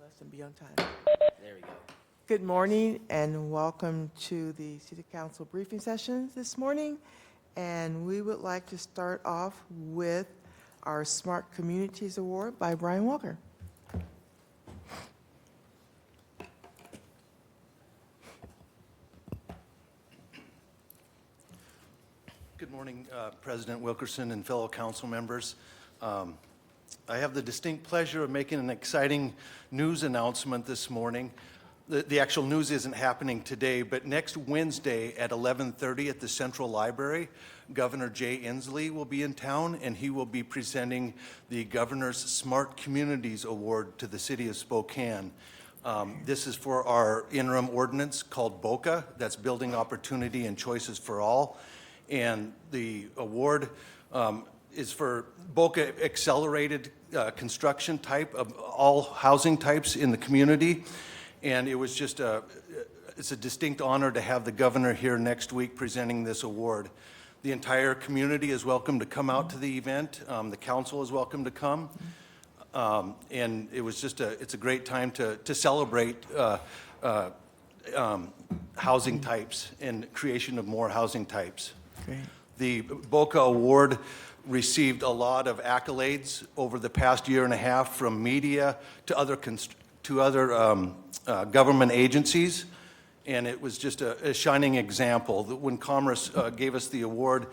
less and be on time. There we go. Good morning and welcome to the City Council briefing session this morning. And we would like to start off with our Smart Communities Award by Brian Walker. Good morning, President Wilkerson and fellow council members. I have the distinct pleasure of making an exciting news announcement this morning. The actual news isn't happening today, but next Wednesday at 11:30 at the Central Library, Governor Jay Inslee will be in town, and he will be presenting the Governor's Smart Communities Award to the City of Spokane. This is for our interim ordinance called BOCA, that's Building Opportunity and Choices for All. And the award is for BOCA accelerated construction type of all housing types in the community. And it was just it's a distinct honor to have the governor here next week presenting this award. The entire community is welcome to come out to the event. The council is welcome to come. And it was just it's a great time to celebrate housing types and creation of more housing types. Great. The BOCA Award received a lot of accolades over the past year and a half from media to other government agencies, and it was just a shining example. When Commerce gave us the award,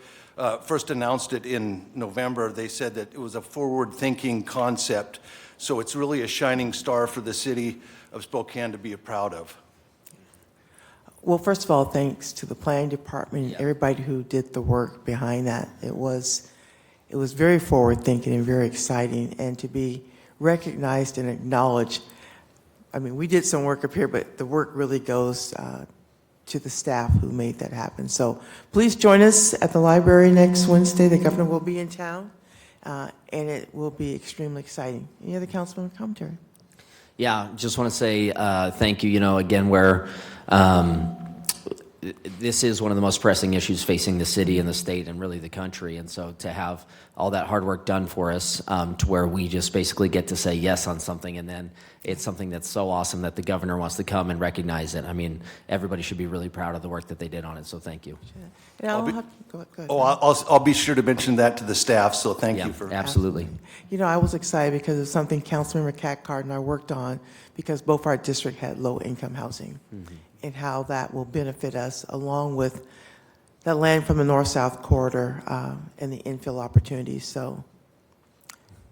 first announced it in November, they said that it was a forward-thinking concept, so it's really a shining star for the city of Spokane to be proud of. Well, first of all, thanks to the planning department and everybody who did the work behind that. It was very forward-thinking and very exciting, and to be recognized and acknowledged. I mean, we did some work up here, but the work really goes to the staff who made that happen. So please join us at the library next Wednesday. The governor will be in town, and it will be extremely exciting. Any other councilman commentary? Yeah, just want to say thank you. You know, again, this is one of the most pressing issues facing the city and the state and really the country. And so to have all that hard work done for us to where we just basically get to say yes on something, and then it's something that's so awesome that the governor wants to come and recognize it. I mean, everybody should be really proud of the work that they did on it. So thank you. And I'll I'll be- have, go ahead. Oh, I'll be sure to mention that to the staff, so thank you for. Absolutely. You know, I was excited because it's something Councilmember Cathcart and I worked on, because both our district had low-income housing, and how that will benefit us, along with that land from the north-south corridor and the infill opportunities. So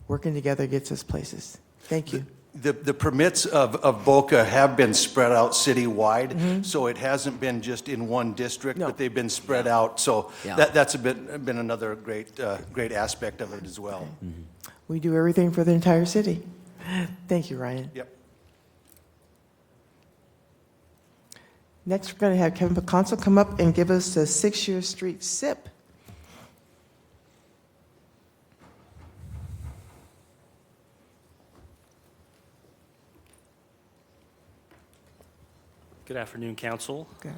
working together gets us places. Thank you. The permits of BOCA have been spread out citywide, so it hasn't been just in one district, No. but they've been spread out. So Yeah. that's been another great aspect of it as well. We do everything for the entire city. Thank you, Ryan. Yep. Next, we're going to have Kevin Piconso come up and give us the 6-year street SIP. Good afternoon, Council. Okay.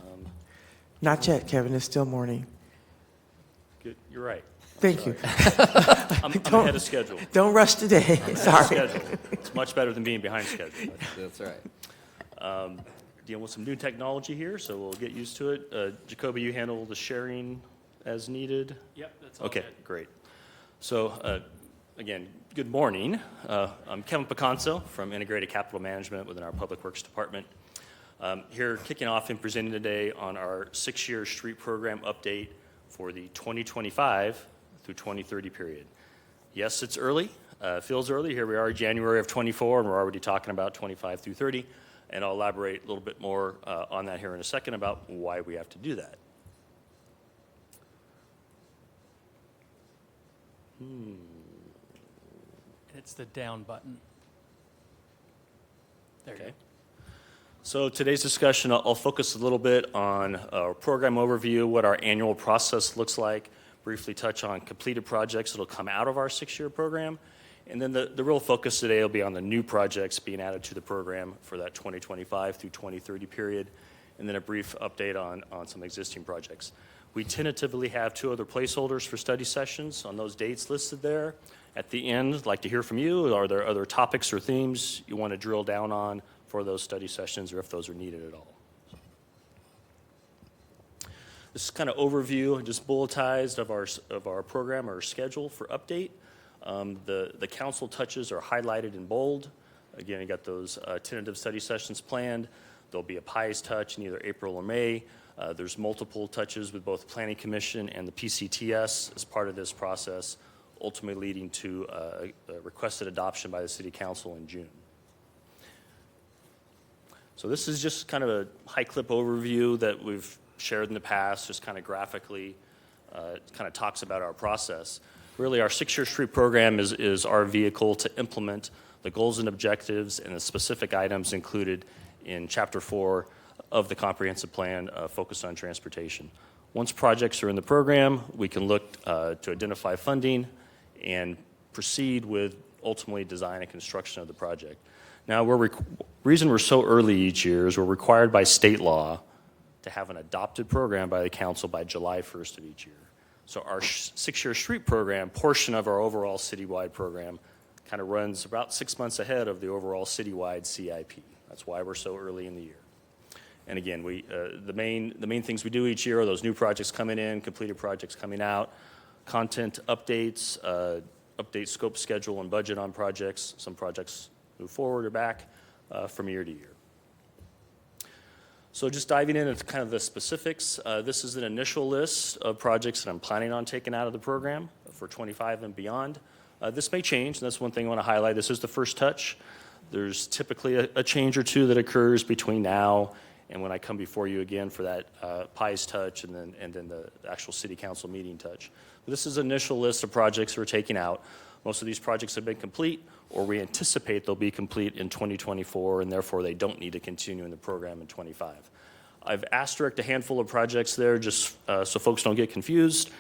Not yet, Kevin, it's still morning. Good, you're right. Thank you. I'm Don't- ahead of schedule. Don't rush today, Ahead of sorry. schedule. It's much better than being behind schedule. That's right. Dealing with some new technology here, so we'll get used to it. Jacoby, you handle the sharing as needed? Yep, that's all Okay, good. great. So, again, good morning. I'm Kevin Piconso from Integrated Capital Management within our Public Works Department. Here kicking off and presenting today on our 6-year street program update for the 2025 through 2030 period. Yes, it's early, feels early. Here we are, January of 24, and we're already talking about 25 through 30. And I'll elaborate a little bit more on that here in a second about why we have to do that. It's the down button. There you Okay. go. So today's discussion, I'll focus a little bit on our program overview, what our annual process looks like, briefly touch on completed projects that'll come out of our 6-year program, and then the real focus today will be on the new projects being added to the program for that 2025 through 2030 period, and then a brief update on some existing projects. We tentatively have 2 other placeholders for study sessions on those dates listed there, At the end, I'd like to hear from you. Are there other topics or themes you want to drill down on for those study sessions, or if those are needed at all? This is kind of overview, just bulletized of our program or schedule for update. The council touches are highlighted in bold. Again, you got those tentative study sessions planned. There'll be a PIES touch in either April or May. There's multiple touches with both Planning Commission and the PCTS as part of this process, ultimately leading to a requested adoption by the City Council in June. So this is just kind of a high clip overview that we've shared in the past, just kind of graphically, kind of talks about our process. Really, our 6-year street program is our vehicle to implement the goals and objectives and the specific items included in Chapter 4 of the comprehensive plan focused on transportation. Once projects are in the program, we can look to identify funding and proceed with ultimately design and construction of the project. Now, reason we're so early each year is we're required by state law to have an adopted program by the council by July 1st of each year. So our 6-year street program, portion of our overall citywide program, kind of runs about 6 months ahead of the overall citywide CIP. That's why we're so early in the year. And again, the main things we do each year are those new projects coming in, completed projects coming out, content updates, update scope, schedule, and budget on projects. Some projects move forward or back from year to year. So just diving into kind of the specifics, this is an initial list of projects that I'm planning on taking out of the program for 25 and beyond. This may change, and that's one thing I want to highlight. This is the first touch. There's typically a change or two that occurs between now and when I come before you again for that PIES touch and then the actual City Council meeting touch. But this is an initial list of projects we're taking out. Most of these projects have been complete, or we anticipate they'll be complete in 2024, and therefore they don't need to continue in the program in 25. I've asterisked a handful of projects there just so folks don't get confused.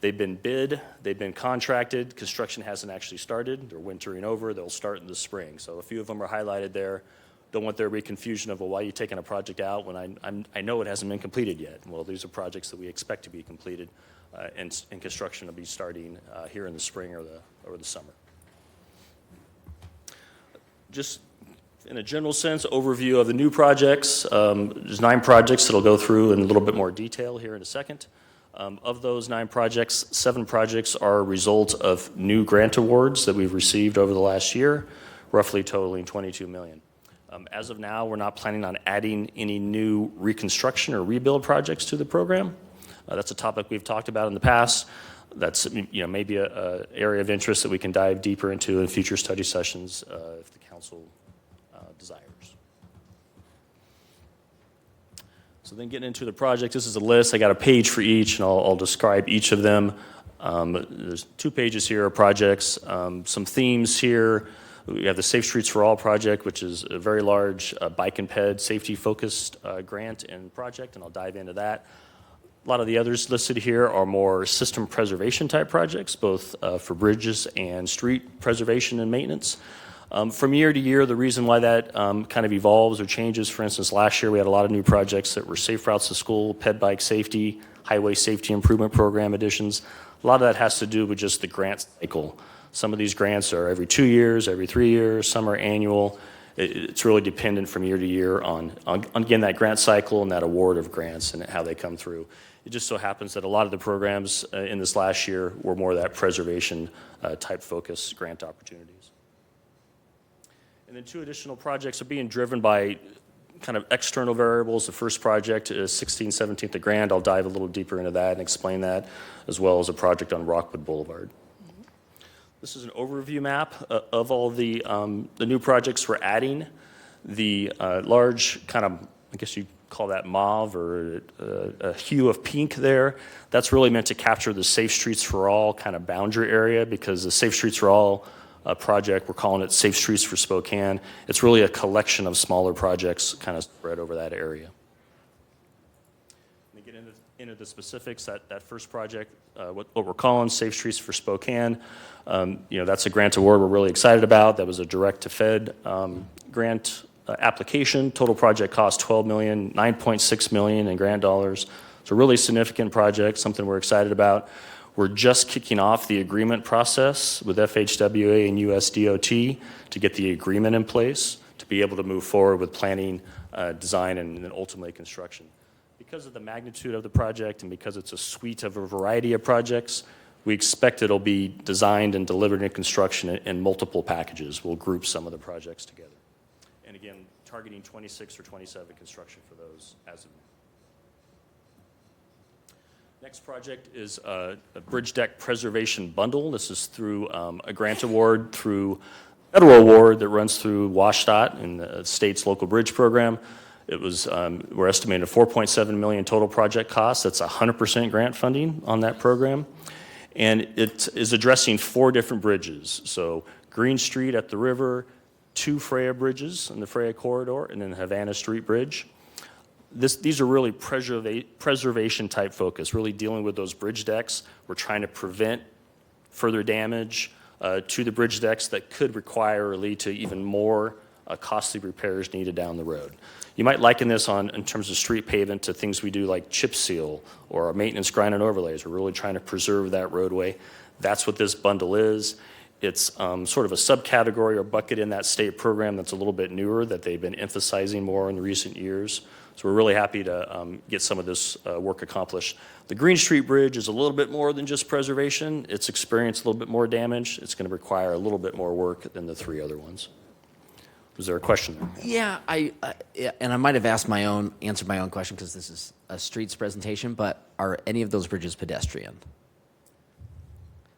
They've been bid, they've been contracted, construction hasn't actually started, they're wintering over, they'll start in the spring. So a few of them are highlighted there. Don't want there to be confusion of, well, why are you taking a project out when I know it hasn't been completed yet? Well, these are projects that we expect to be completed, and construction will be starting here in the spring or the summer. Just in a general sense, overview of the new projects. There's 9 projects that I'll go through in a little bit more detail here in a second. Of those 9 projects, 7 projects are a result of new grant awards that we've received over the last year, roughly totaling $22 million. As of now, we're not planning on adding any new reconstruction or rebuild projects to the program. That's a topic we've talked about in the past. That's maybe an area of interest that we can dive deeper into in future study sessions if the council desires. So then getting into the project, this is a list. I got a page for each, and I'll describe each of them. There's 2 pages here of projects, some themes here. We have the Safe Streets for All project, which is a very large bike and ped safety-focused grant and project, and I'll dive into that. A lot of the others listed here are more system preservation type projects, both for bridges and street preservation and maintenance. From year to year, the reason why that kind of evolves or changes, for instance, last year we had a lot of new projects that were safe routes to school, ped bike safety, highway safety improvement program additions. A lot of that has to do with just the grant cycle. Some of these grants are every 2 years, every 3 years, some are annual. It's really dependent from year to year on again, that grant cycle and that award of grants and how they come through. It just so happens that a lot of the programs in this last year were more that preservation type focus grant opportunities. And then 2 additional projects are being driven by kind of external variables. The first project is 1617th of Grand. I'll dive a little deeper into that and explain that, as well as a project on Rockwood Boulevard. This is an overview map of all the new projects we're adding. The large kind of, I guess you call that mauve or a hue of pink there. That's really meant to capture the Safe Streets for All kind of boundary area, because the Safe Streets for All project, we're calling it Safe Streets for Spokane. It's really a collection of smaller projects kind of spread over that area. To get into the specifics, that first project, what we're calling Safe Streets for Spokane, that's a grant award we're really excited about. That was a direct to Fed grant application. Total project cost $12 million, $9.6 million in grant dollars. It's a really significant project, something we're excited about. We're just kicking off the agreement process with FHWA and USDOT to get the agreement in place to be able to move forward with planning, design, and then ultimately construction. Because of the magnitude of the project and because it's a suite of a variety of projects, we expect it'll be designed and delivered in construction in multiple packages. We'll group some of the projects together. And again, targeting 26 or 27 construction for those as of now. Next project is a bridge deck preservation bundle. This is through a grant award through federal award that runs through WashDOT and the state's local bridge program. It was, we're estimating a $4.7 million total project cost. That's 100% grant funding on that program. And it is addressing 4 different bridges. So Green Street at the river, 2 Freya bridges in the Freya corridor, and then Havana Street Bridge. These are really preservation type focus, really dealing with those bridge decks. We're trying to prevent further damage to the bridge decks that could require or lead to even more costly repairs needed down the road. You might liken this in terms of street pavement to things we do like chip seal or our maintenance grind and overlays. We're really trying to preserve that roadway. That's what this bundle is. It's sort of a subcategory or bucket in that state program that's a little bit newer that they've been emphasizing more in the recent years. So we're really happy to get some of this work accomplished. The Green Street Bridge is a little bit more than just preservation. It's experienced a little bit more damage. It's going to require a little bit more work than the 3 other ones. Was there a question there? Yeah, and I might have answered my own question because this is a streets presentation, but are any of those bridges pedestrian?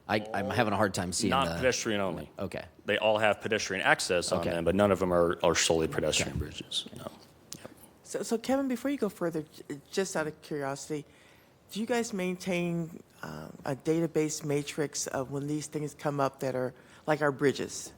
I'm having a hard time seeing Not pedestrian only. Okay. They all have pedestrian access on them, but none of them are solely pedestrian bridges. No. So Kevin, before you go further, just out of curiosity, do you guys maintain a database matrix of when these things come up that are like our bridges?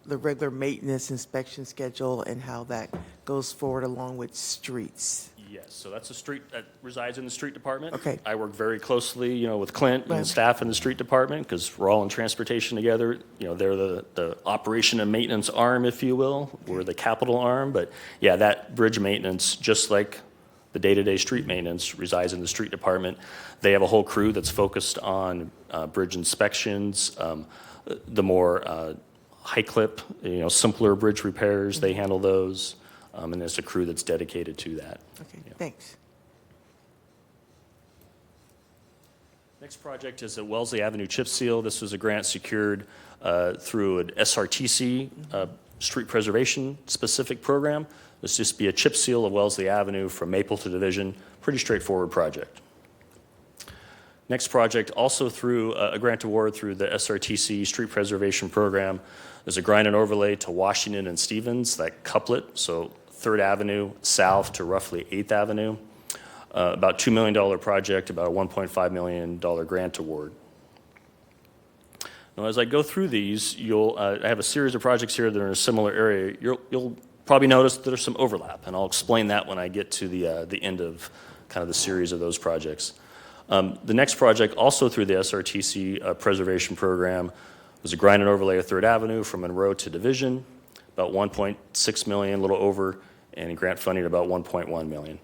The regular maintenance inspection schedule and how that goes forward along with streets? Yes, so that's a street that resides in the street department. Okay. I work very closely, with Clint Right. and staff in the street department because we're all in transportation together. They're the operation and maintenance arm, if you will. We're the capital arm, but yeah, that bridge maintenance, just like the day-to-day street maintenance, resides in the street department. They have a whole crew that's focused on bridge inspections, the more high clip, simpler bridge repairs. They handle those, and there's a crew that's dedicated to that. Okay, thanks. Next project is at Wellesley Avenue Chip Seal. This was a grant secured through an SRTC street preservation specific program. This just be a chip seal of Wellesley Avenue from Maple to Division. Pretty straightforward project. Next project, also through a grant award through the SRTC Street Preservation Program. There's a grind and overlay to Washington and Stevens, that couplet, so 3rd Avenue south to roughly 8th Avenue. About $2 million project, about a $1.5 million grant award. Now, as I go through these, I have a series of projects here that are in a similar area. You'll probably notice that there's some overlap, and I'll explain that when I get to the end of kind of the series of those projects. The next project, also through the SRTC preservation program, was a grind and overlay of 3rd Avenue from Monroe to Division, about $1.6 million, a little over, and grant funding about $1.1 million.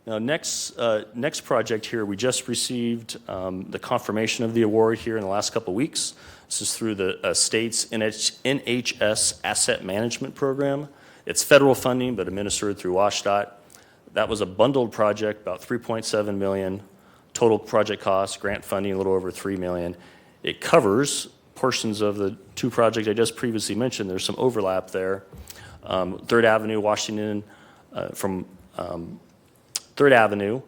Now, next project here, we just received the confirmation of the award here in the last couple of weeks. This is through the state's NHS Asset Management Program. It's federal funding, but administered through WashDOT. That was a bundled project, about $3.7 million. Total project cost, grant funding, a little over $3 million. It covers portions of the 2 projects I just previously mentioned. There's some overlap there. 3rd Avenue, Washington, from 3rd Avenue,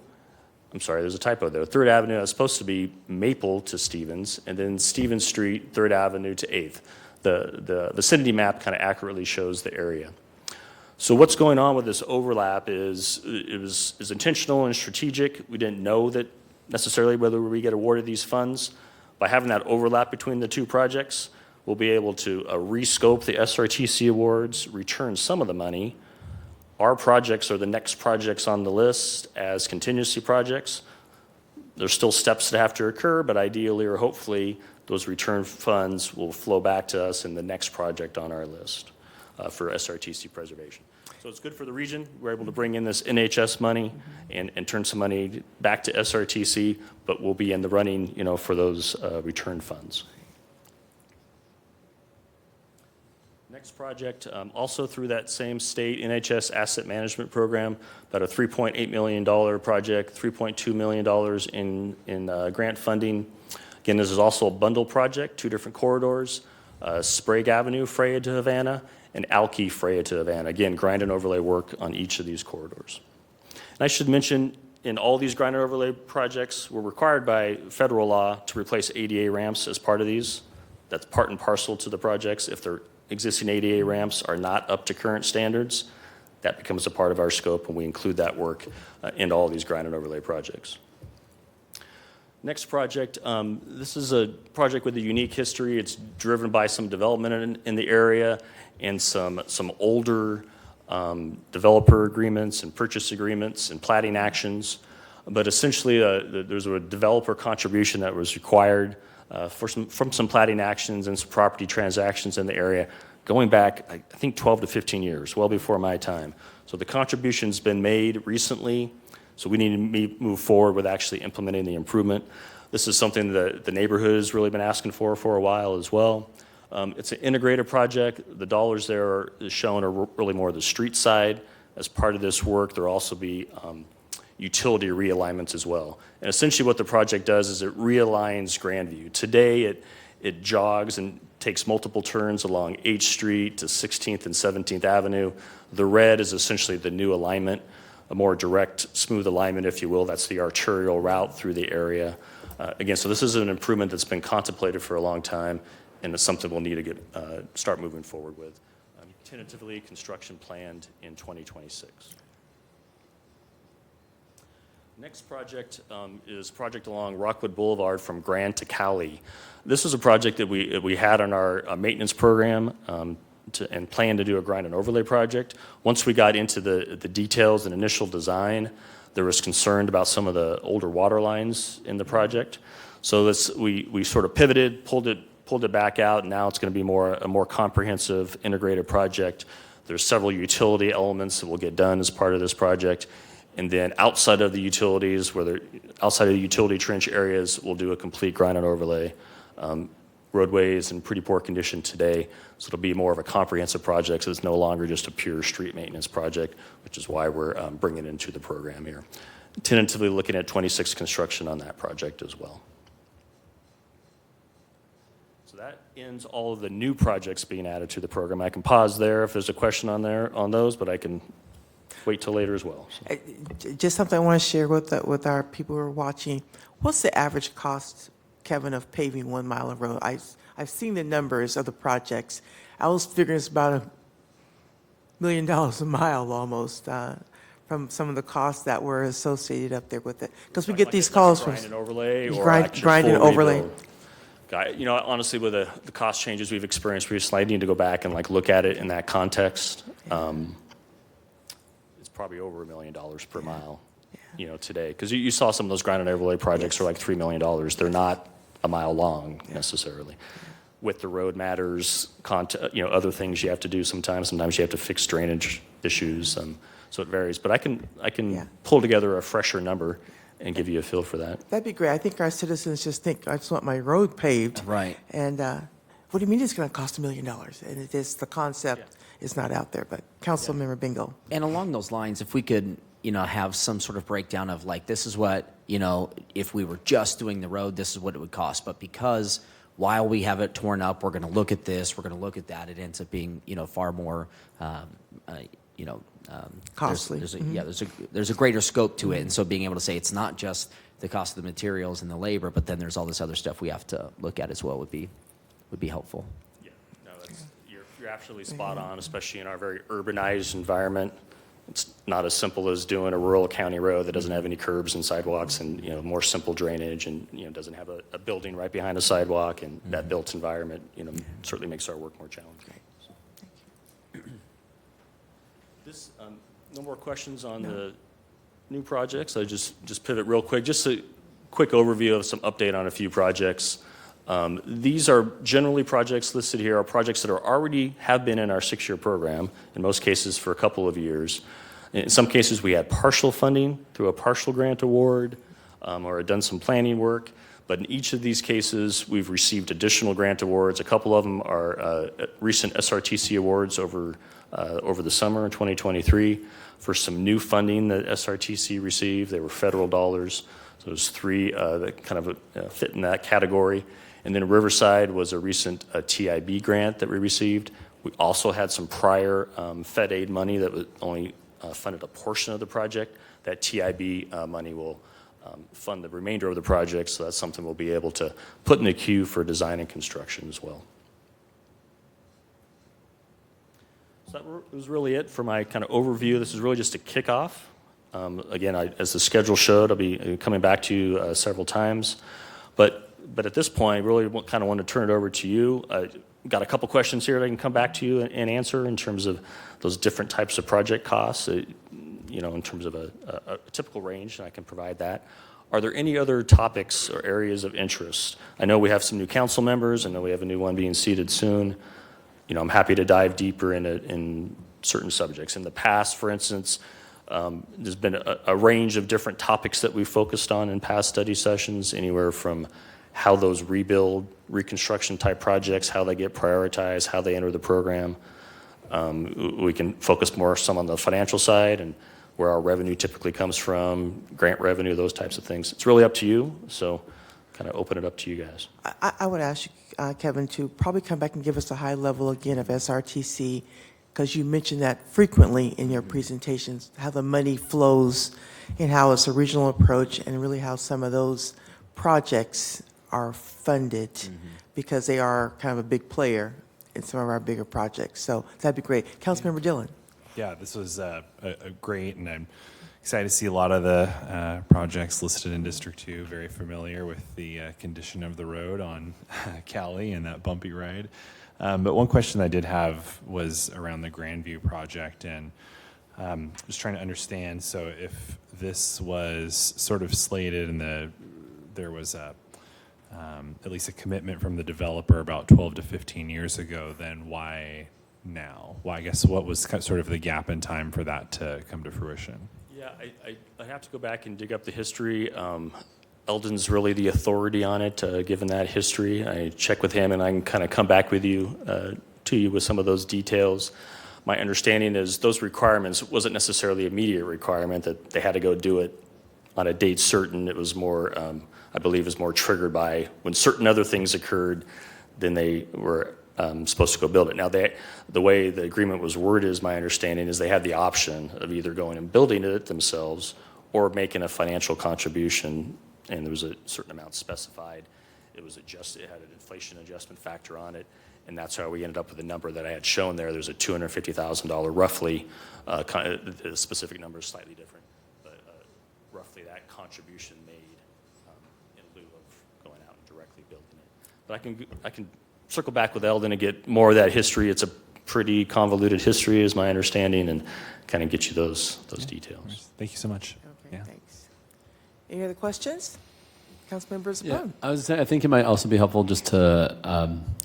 I'm sorry, there's a typo there. 3rd Avenue is supposed to be Maple to Stevens, and then Stevens Street, 3rd Avenue to 8th. The vicinity map kind of accurately shows the area. So what's going on with this overlap is intentional and strategic. We didn't know that necessarily whether we get awarded these funds. By having that overlap between the 2 projects, we'll be able to rescope the SRTC awards, return some of the money. Our projects are the next projects on the list as contingency projects. There's still steps that have to occur, but ideally or hopefully those return funds will flow back to us in the next project on our list for SRTC preservation. So it's good for the region. We're able to bring in this NHS money and turn some money back to SRTC, but we'll be in the running, for those return funds. Next project, also through that same state NHS asset management program, about a $3.8 million project, $3.2 million in grant funding. Again, this is also a bundle project, 2 different corridors, Sprague Avenue, Freya to Havana, and Alki, Freya to Havana. Again, grind and overlay work on each of these corridors. And I should mention, in all these grind and overlay projects, we're required by federal law to replace ADA ramps as part of these. That's part and parcel to the projects. If their existing ADA ramps are not up to current standards, that becomes a part of our scope, and we include that work in all these grind and overlay projects. Next project, this is a project with a unique history. It's driven by some development in the area and some older developer agreements and purchase agreements and platting actions. But essentially, there's a developer contribution that was required from some platting actions and some property transactions in the area going back, I think, 12 to 15 years, well before my time. So the contribution's been made recently. So we need to move forward with actually implementing the improvement. This is something that the neighborhood has really been asking for a while as well. It's an integrated project. The dollars there are shown are really more the street side. As part of this work, there'll also be utility realignments as well. And essentially what the project does is it realigns Grandview. Today it jogs and takes multiple turns along H Street to 16th and 17th Avenue. The red is essentially the new alignment, a more direct, smooth alignment, if you will. That's the arterial route through the area. Again, so this is an improvement that's been contemplated for a long time, and it's something we'll need to start moving forward with. Tentatively, construction planned in 2026. Next project is a project along Rockwood Boulevard from Grand to Cali. This is a project that we had on our maintenance program and planned to do a grind and overlay project. Once we got into the details and initial design, there was concern about some of the older water lines in the project. So we sort of pivoted, pulled it back out, and now it's going to be a more comprehensive, integrated project. There's several utility elements that will get done as part of this project. And then outside of the utilities, outside of the utility trench areas, we'll do a complete grind and overlay. Roadway is in pretty poor condition today, so it'll be more of a comprehensive project, so it's no longer just a pure street maintenance project, which is why we're bringing it into the program here. Tentatively looking at 26 construction on that project as well. So that ends all of the new projects being added to the program. I can pause there if there's a question on those, but I can wait till later as well. So. Just something I want to share with our people who are watching. What's the average cost, Kevin, of paving 1 mile of road? I've seen the numbers of the projects. I was figuring it's about $1 million a mile almost from some of the costs that were associated up there with it. Because we get these calls from grind and overlay, or grind and overlay. Honestly, with the cost changes we've experienced recently, I need to go back and look at it in that context. It's probably over $1 million per mile. Today, because you saw some of those grind and overlay projects are like $3 million. They're not a mile long necessarily. With the road matters, other things you have to do sometimes. Sometimes you have to fix drainage issues, so it varies. But I can pull together a fresher number and give you a feel for that. That'd be great. I think our citizens just think, I just want my road paved. Right. And what do you mean it's going to cost $1 million? And it is, the concept is not out there. But Councilmember Bingo. And along those lines, if we could, have some sort of breakdown of this is what, if we were just doing the road, this is what it would cost. But because while we have it torn up, we're going to look at this, we're going to look at that, it ends up being, far more, Costly. There's a greater scope to it. And so being able to say it's not just the cost of the materials and the labor, but then there's all this other stuff we have to look at as well would be helpful. Yeah, no, you're absolutely spot on, especially in our very urbanized environment. It's not as simple as doing a rural county road that doesn't have any curbs and sidewalks and, more simple drainage and, doesn't have a building right behind a sidewalk, and that built environment, certainly makes our work more challenging. So. This, no more questions on the new projects. I just pivot real quick. Just a quick overview of some update on a few projects. These are generally projects listed here are projects that have been in our 6-year program, in most cases for a couple of years. In some cases, we had partial funding through a partial grant award or had done some planning work. But in each of these cases, we've received additional grant awards. A couple of them are recent SRTC awards over the summer in 2023 for some new funding that SRTC received. They were federal dollars. So there's 3 that kind of fit in that category. And then Riverside was a recent TIB grant that we received. We also had some prior Fed aid money that was only funded a portion of the project. That TIB money will fund the remainder of the project, so that's something we'll be able to put in the queue for design and construction as well. So that was really it for my kind of overview. This is really just a kickoff. Again, as the schedule showed, I'll be coming back to you several times. But at this point, really kind of want to turn it over to you. Got a couple questions here that I can come back to you and answer in terms of those different types of project costs. In terms of a typical range, and I can provide that. Are there any other topics or areas of interest? I know we have some new council members. I know we have a new one being seated soon. I'm happy to dive deeper in certain subjects. In the past, for instance, there's been a range of different topics that we've focused on in past study sessions, anywhere from how those reconstruction type projects, how they get prioritized, how they enter the program. We can focus more some on the financial side and where our revenue typically comes from, grant revenue, those types of things. It's really up to you, so kind of open it up to you guys. I would ask you, Kevin, to probably come back and give us a high level again of SRTC, because you mentioned that frequently in your presentations, how the money flows and how it's a regional approach and really how some of those projects are funded because they are kind of a big player in some of our bigger projects. So that'd be great. Councilmember Dillon. Yeah, this was a great, and I'm excited to see a lot of the projects listed in District 2. Very familiar with the condition of the road on Cali and that bumpy ride. But one question I did have was around the Grandview project, and just trying to understand. So if this was sort of slated and there was at least a commitment from the developer about 12 to 15 years ago, then why now? Why, I guess, what was sort of the gap in time for that to come to fruition? Yeah, I have to go back and dig up the history. Eldon's really the authority on it, given that history. I check with him, and I can kind of come back with you with some of those details. My understanding is those requirements wasn't necessarily an immediate requirement that they had to go do it on a date certain. It was more, I believe, is more triggered by when certain other things occurred, then they were supposed to go build it. Now, the way the agreement was worded, is my understanding, is they had the option of either going and building it themselves or making a financial contribution, and there was a certain amount specified. It was adjusted, it had an inflation adjustment factor on it, and that's how we ended up with the number that I had shown there. There's a $250,000 roughly, the specific number is slightly different, but roughly that contribution made in lieu of going out and directly building it. But I can circle back with Eldon and get more of that history. It's a pretty convoluted history, is my understanding, and kind of get you those details. Thank you so much. Okay, thanks. Any other questions? Councilmember Yeah, Zapone. I think it might also be helpful just to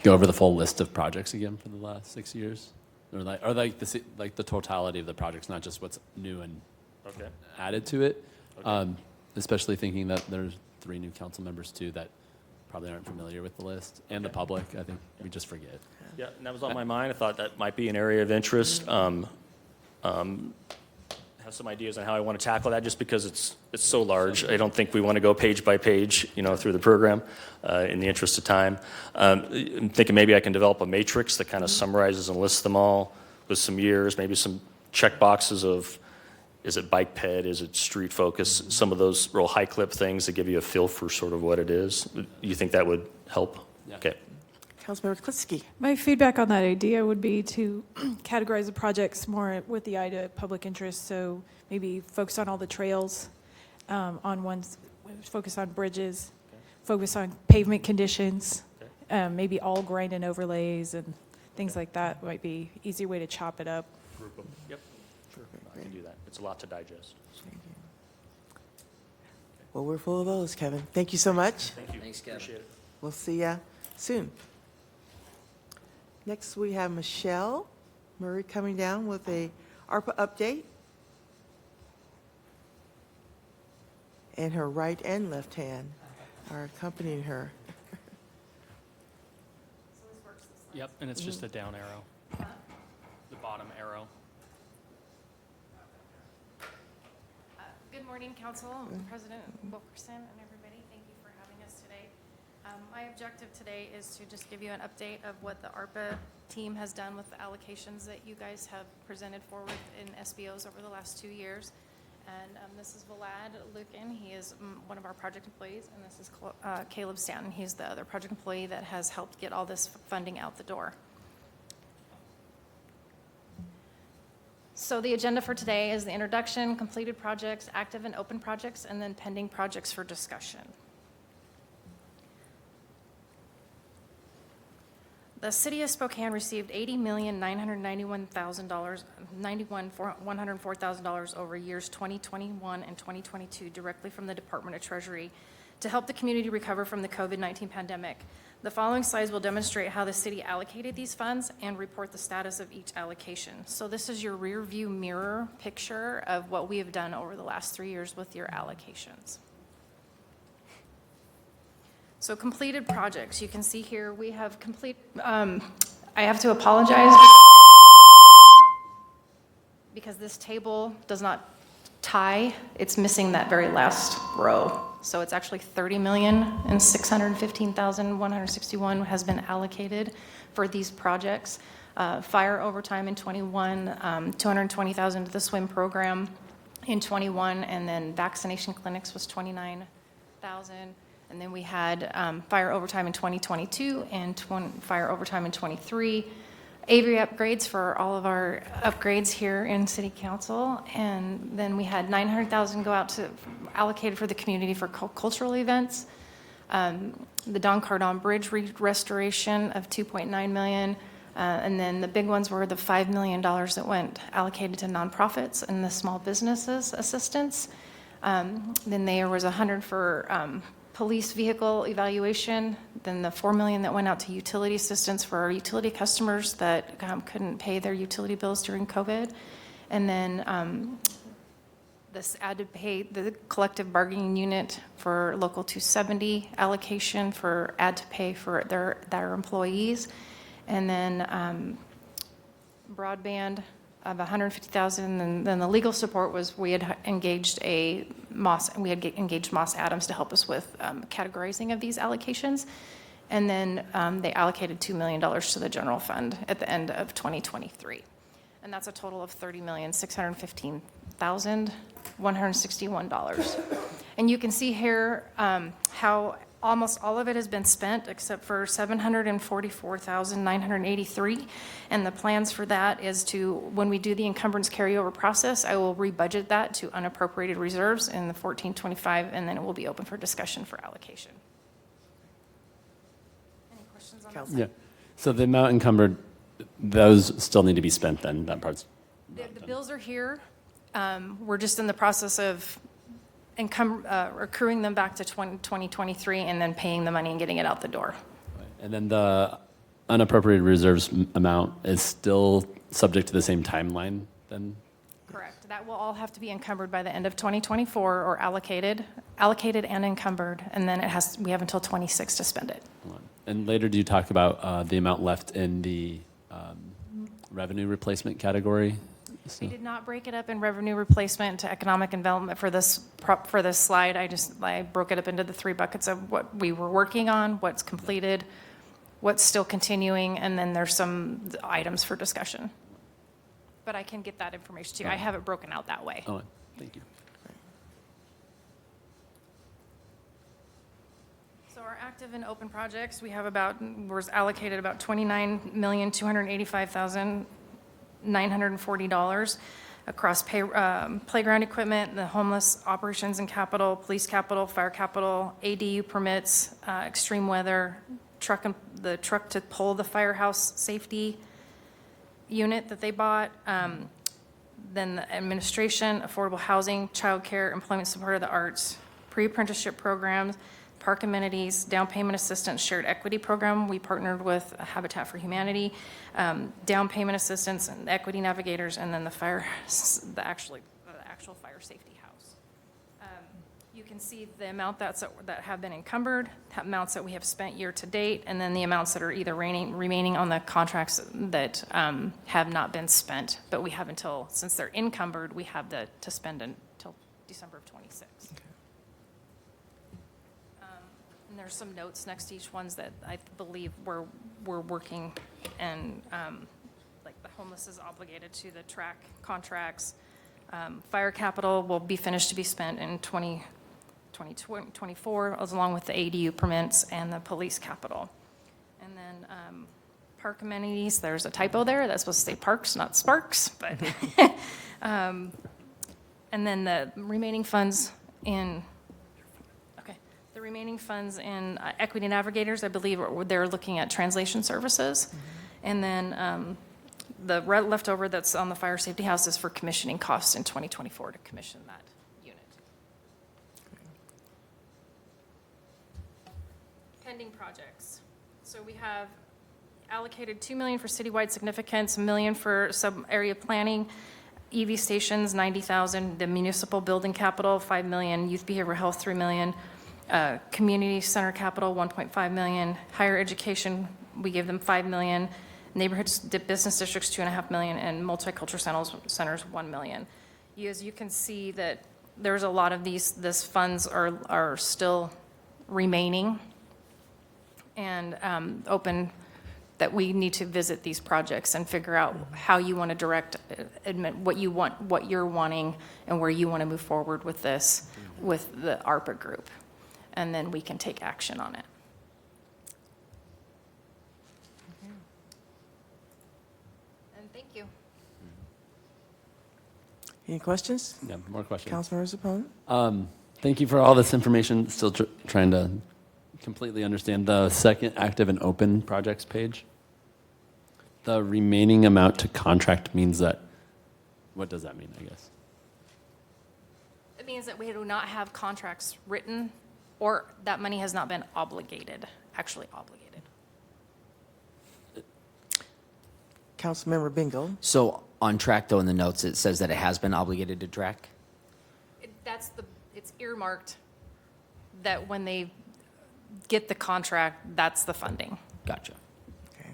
go over the full list of projects again for the last 6 years, or the totality of the projects, not just what's new and added to it. Okay. Especially thinking that there's 3 new council members too that probably aren't familiar with the list, and the public. I think we just forget. Yeah, and that was on my mind. I thought that might be an area of interest. Have some ideas on how I want to tackle that, just because it's so large. I don't think we want to go page by page, through the program in the interest of time. I'm thinking maybe I can develop a matrix that kind of summarizes and lists them all with some years, maybe some check boxes of, is it bike ped, is it street focus, some of those real high clip things that give you a feel for sort of what it is. You think that would help? Yeah. Okay. Councilmember Klitzky. My feedback on that idea would be to categorize the projects more with the eye to public interest. So maybe focus on all the trails, focus on bridges, focus on pavement conditions, maybe all grind and overlays and things like that might be an easy way to chop it up. Group them. Yep. Sure. I can do that. It's a lot to digest. Well, we're full of those, Kevin. Thank you so much. Thank you. Thanks, Kevin. Appreciate it. We'll see ya soon. Next, we have Michelle Murray coming down with a ARPA update. And her right and left hand are accompanying her. Yep, and it's just a down arrow. The bottom arrow. Good morning, Council, President Wilkerson, and everybody. Thank you for having us today. My objective today is to just give you an update of what the ARPA team has done with the allocations that you guys have presented forward in SBOs over the last 2 years. And this is Vlad Lukin. He is one of our project employees, and this is Caleb Stanton. He's the other project employee that has helped get all this funding out the door. So the agenda for today is the introduction, completed projects, active and open projects, and then pending projects for discussion. The city of Spokane received $80,991,000 over years 2021 and 2022 directly from the Department of Treasury to help the community recover from the COVID-19 pandemic. The following slides will demonstrate how the city allocated these funds and report the status of each allocation. So this is your rear view mirror picture of what we have done over the last 3 years with your allocations. So completed projects, you can see here we have complete, I have to apologize because this table does not tie, it's missing that very last row. So it's actually $30,615,161 has been allocated for these projects. Fire overtime in 21, $220,000 to the swim program in 21, and then vaccination clinics was $29,000. And then we had fire overtime in 2022 and fire overtime in 23. Avery upgrades for all of our upgrades here in City Council. And then we had $900,000 go out to allocated for the community for cultural events. The Don Cardon Bridge restoration of $2.9 million. And then the big ones were the $5 million that went allocated to nonprofits and the small businesses assistance. Then there was $100 for police vehicle evaluation, then the $4 million that went out to utility assistance for our utility customers that couldn't pay their utility bills during COVID. And then this added pay, the collective bargaining unit for Local 270 allocation for add to pay for their employees. And then broadband of $150,000, and then the legal support was we had engaged Moss Adams to help us with categorizing of these allocations, and then they allocated $2 million to the general fund at the end of 2023, and that's a total of $30,615,161. And you can see here how almost all of it has been spent except for $744,983. And the plans for that is to, when we do the encumbrance carryover process, I will rebudget that to unappropriated reserves in the 1425, and then it will be open for discussion for allocation. Any questions on that? Council. Yeah. So the amount encumbered, those still need to be spent then, that part's. The bills are here. We're just in the process of accruing them back to 2023 and then paying the money and getting it out the door. And then the unappropriated reserves amount is still subject to the same timeline then? Correct. That will all have to be encumbered by the end of 2024 or allocated and encumbered, and then we have until 26 to spend it. And later, do you talk about the amount left in the revenue replacement category? We did not break it up in revenue replacement to economic development for this slide. I broke it up into the 3 buckets of what we were working on, what's completed, what's still continuing, and then there's some items for discussion. But I can get that information to you. I have it broken out that way. Oh, thank you. So our active and open projects, was allocated about $29,285,940 across playground equipment, the homeless operations and capital, police capital, fire capital, ADU permits, extreme weather, the truck to pull the firehouse safety unit that they bought, then the administration, affordable housing, childcare, employment support of the arts, pre-apprenticeship programs, park amenities, down payment assistance, shared equity program. We partnered with Habitat for Humanity, down payment assistance and equity navigators, and then the actual fire safety house. You can see the amount that have been encumbered, amounts that we have spent year to date, and then the amounts that are either remaining on the contracts that have not been spent, but we have until, since they're encumbered, we have to spend until December of '26. And there's some notes next to each ones that I believe we're working, and like the homeless is obligated to the track contracts. Fire capital will be finished to be spent in 2024, along with the ADU permits and the police capital. And then park amenities, there's a typo there. That's supposed to say parks, not sparks, but. And then the remaining funds in, the remaining funds in Equity Navigators, I believe they're looking at translation services. And then the leftover that's on the fire safety house is for commissioning costs in 2024 to commission that unit. Pending projects. So we have allocated $2 million for citywide significance, $1 million for sub-area planning, EV stations, $90,000, the municipal building capital, $5 million, youth behavioral health, $3 million, community center capital, $1.5 million, higher education, we gave them $5 million, neighborhood business districts, $2.5 million, and multicultural centers, $1 million. As you can see that there's a lot of this funds are still remaining and open, that we need to visit these projects and figure out how you want to direct, admit what you want, what you're wanting, and where you want to move forward with this, with the ARPA group. And then we can take action on it. And thank you. Any questions? Yeah, more questions. Councilmember Zepone? Thank you for all this information. Still trying to completely understand the second active and open projects page. The remaining amount to contract means that, what does that mean, I guess? It means that we do not have contracts written, or that money has not been actually obligated. Councilmember Bingo? So on track, though, in the notes, it says that it has been obligated to track? It's earmarked that when they get the contract, that's the funding. Gotcha. Okay.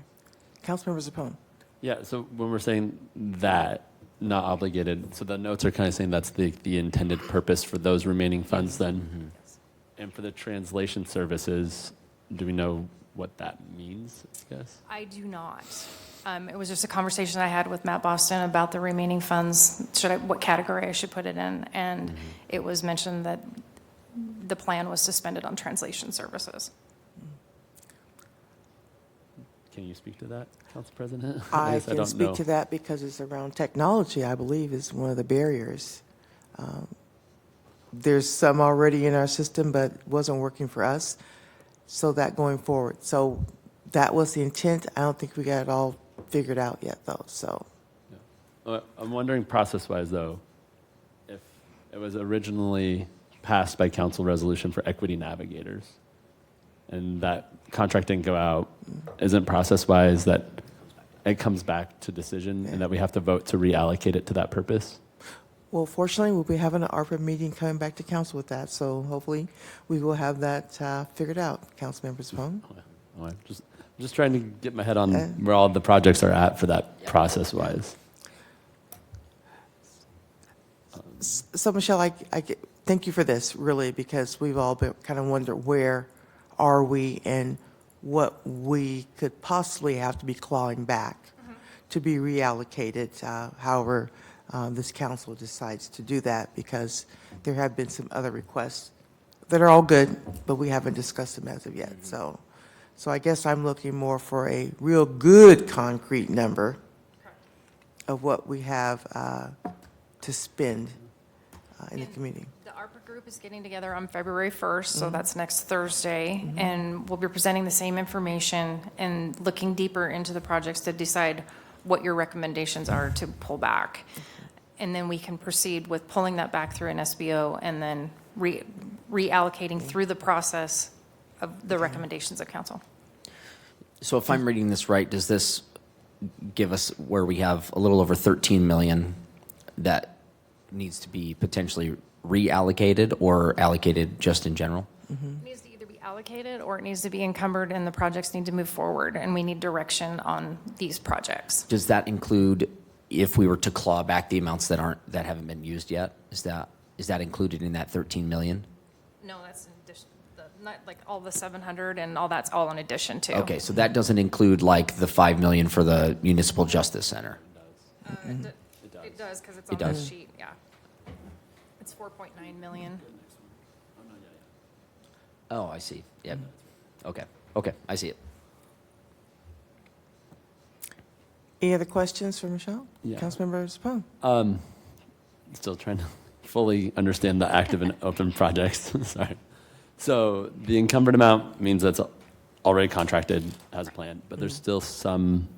Councilmember Zepone? Yeah, so when we're saying that, not obligated, so the notes are kind of saying that's the intended purpose for those remaining funds then? And for the translation services, do we know what that means, I guess? I do not. It was just a conversation I had with Matt Boston about the remaining funds, what category I should put it in, and it was mentioned that the plan was to spend it on translation services. Can you speak to that, Council President? I guess can don't speak know. to that because it's around technology, I believe, is one of the barriers. There's some already in our system, but wasn't working for us, so that going forward. So that was the intent. I don't think we got it all figured out yet, though, so. I'm wondering process-wise, though, if it was originally passed by council resolution for equity navigators, and that contract didn't go out, isn't process-wise that it comes back to decision and that we have to vote to reallocate it to that purpose? Well, fortunately, we'll be having an ARPA meeting coming back to council with that, so hopefully we will have that figured out, Councilmember Zepone. I'm just trying to get my head on where all the projects are at for that process-wise. So, Michelle, thank you for this, really, because we've all been kind of wonder where are we and what we could possibly have to be clawing back to be reallocated, however this council decides to do that, because there have been some other requests that are all good, but we haven't discussed them as of yet. So I guess I'm looking more for a real good concrete number of what we have to spend in the community. The ARPA group is getting together on February 1st, so that's next Thursday, and we'll be presenting the same information and looking deeper into the projects to decide what your recommendations are to pull back. And then we can proceed with pulling that back through an SBO and then reallocating through the process of the recommendations of council. So if I'm reading this right, does this give us where we have a little over 13 million that needs to be potentially reallocated or allocated just in general? It needs to either be allocated or it needs to be encumbered and the projects need to move forward and we need direction on these projects. Does that include if we were to claw back the amounts that haven't been used yet? Is that included in that 13 million? No, that's in addition, not like all the 700 and all that's all in addition to. Okay, so that doesn't include like the 5 million for the Municipal Justice Center. It does because it's It on the does? sheet, yeah. It's 4.9 million. Oh, I see. Yep. Okay, I see it. Any other questions for Michelle? Yeah. Councilmember Sapone? Still trying to fully understand the active and open projects. Sorry. So the encumbered amount means that's already contracted as planned, but there's still some,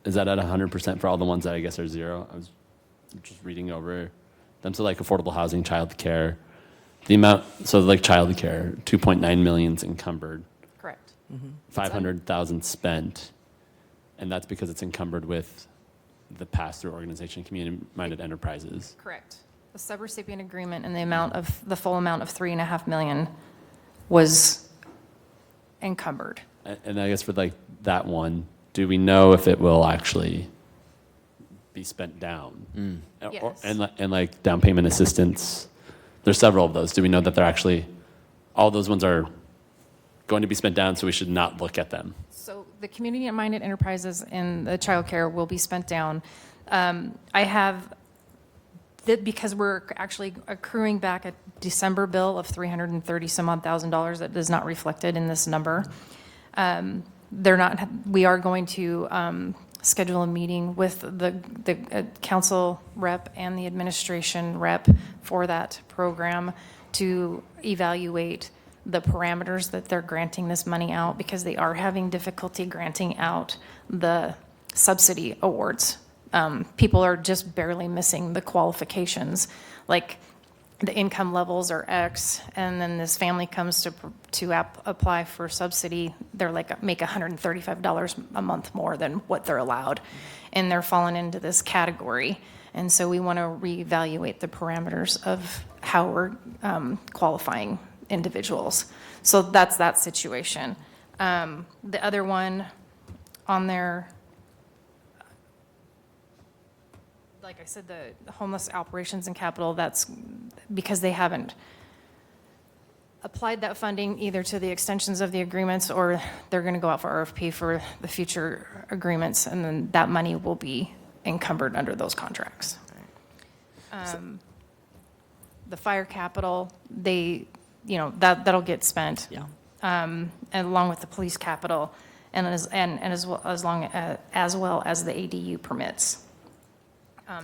is that at 100% for all the ones that I guess are zero? I was just reading over them. So like affordable housing, childcare, the amount, so like childcare, 2.9 million's encumbered, Correct. 500,000 spent, and that's because it's encumbered with the pass-through organization, Community-Minded Enterprises. Correct. The subrecipient agreement and the full amount of 3.5 million was encumbered. And I guess for like that one, do we know if it will actually be spent down? Yes. And like down payment assistance, there's several of those. Do we know that they're actually, all those ones are going to be spent down, so we should not look at them? So the community-minded enterprises and the childcare will be spent down. I have, because we're actually accruing back a December bill of $330 some odd thousand that is not reflected in this number. We are going to schedule a meeting with the council rep and the administration rep for that program to evaluate the parameters that they're granting this money out, because they are having difficulty granting out the subsidy awards. People are just barely missing the qualifications, like the income levels are X, and then this family comes to apply for subsidy, they're like, make $135 a month more than what they're allowed, and they're falling into this category. And so we want to reevaluate the parameters of how we're qualifying individuals. So that's that situation. The other one on there, like I said, the homeless operations and capital, that's because they haven't applied that funding either to the extensions of the agreements, or they're going to go out for RFP for the future agreements, and then that money will be encumbered under those contracts. The fire capital, that'll get spent. Yeah. And along with the police capital, and as well as the ADU permits.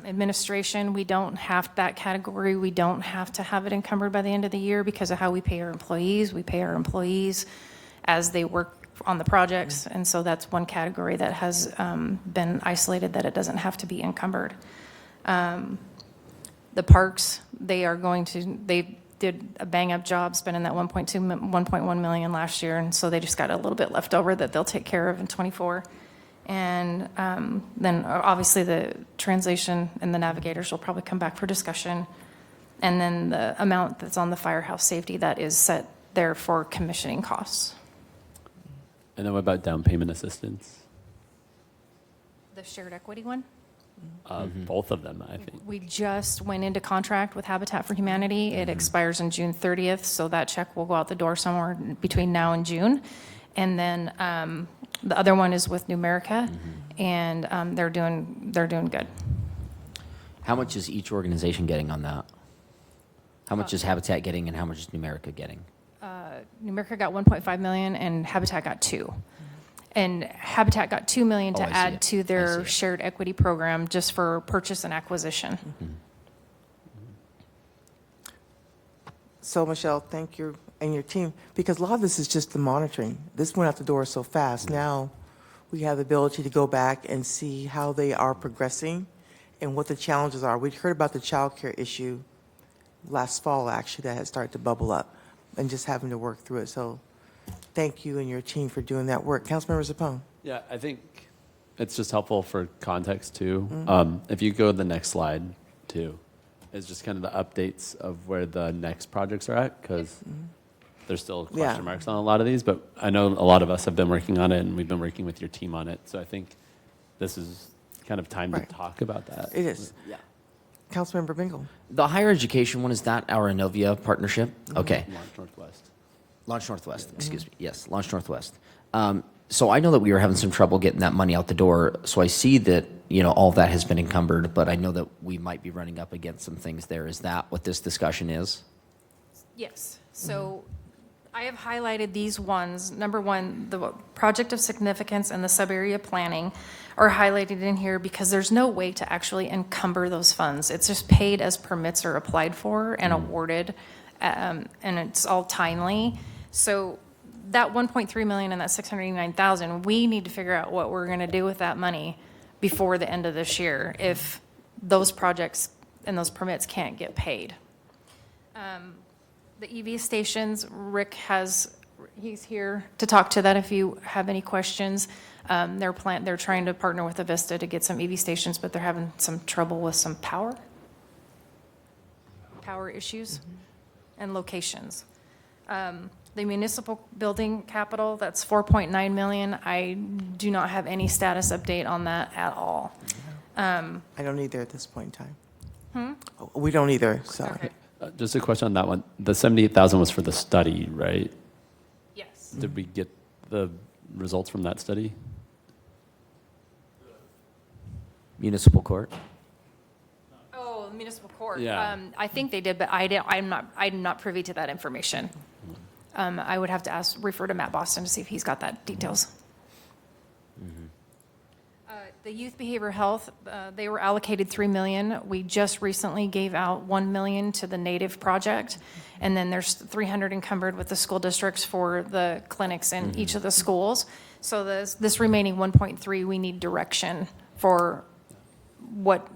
Administration, we don't have that category. We don't have to have it encumbered by the end of the year because of how we pay our employees. We pay our employees as they work on the projects, and so that's one category that has been isolated, that it doesn't have to be encumbered. The parks, they did a bang-up job spending that 1.1 million last year, and so they just got a little bit left over that they'll take care of in '24. And then obviously the translation and the navigators will probably come back for discussion. And then the amount that's on the firehouse safety, that is set there for commissioning costs. And then what about down payment assistance? The shared equity one? Both of them, I think. We just went into contract with Habitat for Humanity. It expires on June 30th, so that check will go out the door somewhere between now and June. And then the other one is with Numerica, and they're doing good. How much is each organization getting on that? How much is Habitat getting, and how much is Numerica getting? Numerica got 1.5 million, and Habitat got 2. And Habitat got 2 million to Oh, I see add it. to I their see it. shared equity program just for purchase and acquisition. So Michelle, thank you and your team, because a lot of this is just the monitoring. This went out the door so fast. Now we have the ability to go back and see how they are progressing and what the challenges are. We'd heard about the child care issue last fall, actually, that had started to bubble up and just having to work through it. So thank you and your team for doing that work. Councilmember Zepone. Yeah, I think it's just helpful for context too. If you go to the next slide too, is just kind of the updates of where the next projects are at, because there's still question Yeah. marks on a lot of these, but I know a lot of us have been working on it and we've been working with your team on it. So I think this is kind of time Right. to talk about that. It is. Yeah. Councilmember Bingle. The higher education one, is that our Innovia partnership? Okay. Launch Northwest. Launch Northwest, excuse me. Yes, Launch Northwest. So I know that we were having some trouble getting that money out the door. So I see that, all of that has been encumbered, but I know that we might be running up against some things there. Is that what this discussion is? Yes. So I have highlighted these ones. Number one, the project of significance and the sub-area planning are highlighted in here because there's no way to actually encumber those funds. It's just paid as permits are applied for and awarded, and it's all timely. So that 1.3 million and that 689,000, we need to figure out what we're going to do with that money before the end of this year if those projects and those permits can't get paid. The EV stations, he's here to talk to that if you have any questions. They're trying to partner with Avista to get some EV stations, but they're having some trouble with some power issues and locations. The municipal building capital, that's 4.9 million. I do not have any status update on that at all. I don't either at this point in time. We don't either, so. Okay. Just a question on that one. The 78,000 was for the study, right? Yes. Did we get the results from that study? Municipal court? Oh, the municipal court. Yeah. I think they did, but I'm not privy to that information. I would have to refer to Matt Boston to see if he's got that details. The youth behavior health, they were allocated 3 million. We just recently gave out 1 million to the Native project. And then there's 300 encumbered with the school districts for the clinics in each of the schools. So this remaining 1.3, we need direction for what.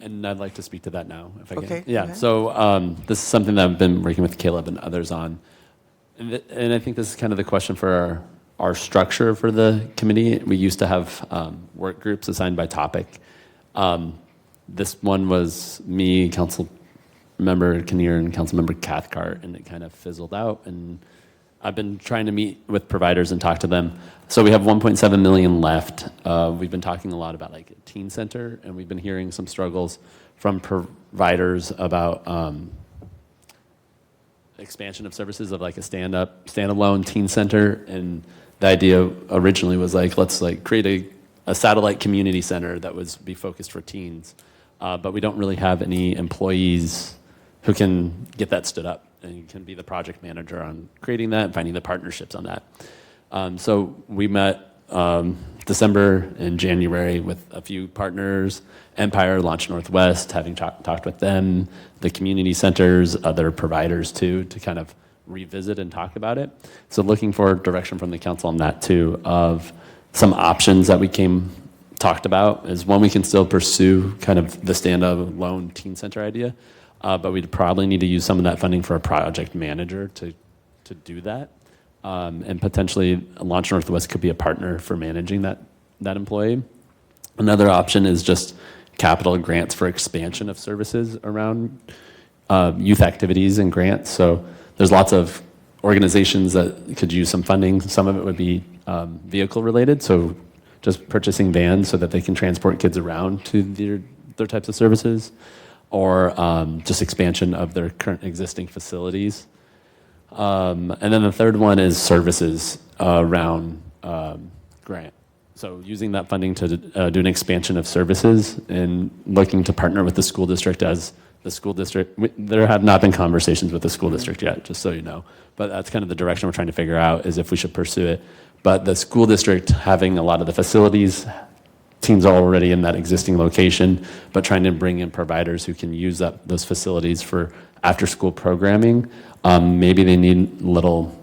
And I'd like to speak to that now, if I can. Okay, go Yeah, ahead. so this is something that I've been working with Caleb and others on. And I think this is kind of the question for our structure for the committee. We used to have work groups assigned by topic. This one was me, Council Member Kinnear, and Council Member Cathcart, and it kind of fizzled out. And I've been trying to meet with providers and talk to them. So we have 1.7 million left. We've been talking a lot about like a teen center, and we've been hearing some struggles from providers about expansion of services of like a standalone teen center. And the idea originally was like, let's like create a satellite community center that would be focused for teens. But we don't really have any employees who can get that stood up and can be the project manager on creating that and finding the partnerships on that. So we met December and January with a few partners, Empire, Launch Northwest, having talked with them, the community centers, other providers too, to kind of revisit and talk about it. So looking for direction from the council on that too, of some options that we talked about is one, we can still pursue kind of the standalone teen center idea, but we'd probably need to use some of that funding for a project manager to do that. And potentially Launch Northwest could be a partner for managing that employee. Another option is just capital grants for expansion of services around youth activities and grants. So there's lots of organizations that could use some funding. Some of it would be vehicle related, so just purchasing vans so that they can transport kids around to their types of services, or just expansion of their current existing facilities. And then the third one is services around grant. So using that funding to do an expansion of services and looking to partner with the school district as the school district. There have not been conversations with the school district yet, just so you know. But that's kind of the direction we're trying to figure out, is if we should pursue it. But the school district having a lot of the facilities, teens are already in that existing location, but trying to bring in providers who can use those facilities for after-school programming. Maybe they need little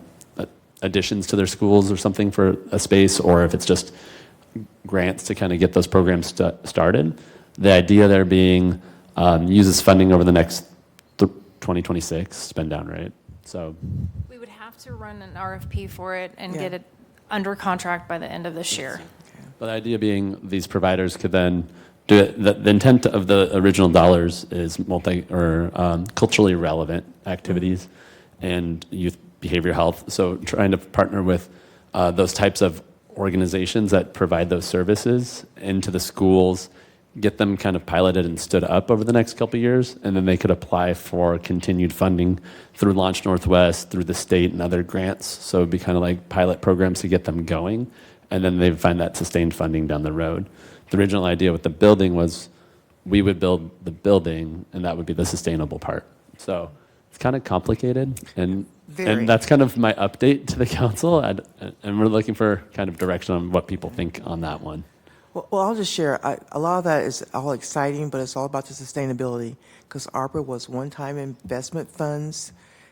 additions to their schools or something for a space, or if it's just grants to kind of get those programs started. The idea there being uses funding over the next 2026, spend down, right? So We would have to run an RFP for it and Yeah. get it under contract by the end of this year. but the idea being these providers could then do it. The intent of the original dollars is culturally relevant activities and youth behavioral health. So trying to partner with those types of organizations that provide those services into the schools, get them kind of piloted and stood up over the next couple of years, and then they could apply for continued funding through Launch Northwest, through the state and other grants. So it'd be kind of like pilot programs to get them going, and then they find that sustained funding down the road. The original idea with the building was we would build the building, and that would be the sustainable part. So it's kind of complicated, and Very. that's kind of my update to the council, and we're looking for kind of direction on what people think on that one. Well, I'll just share, a lot of that is all exciting, but it's all about the sustainability, because ARPA was one-time investment funds.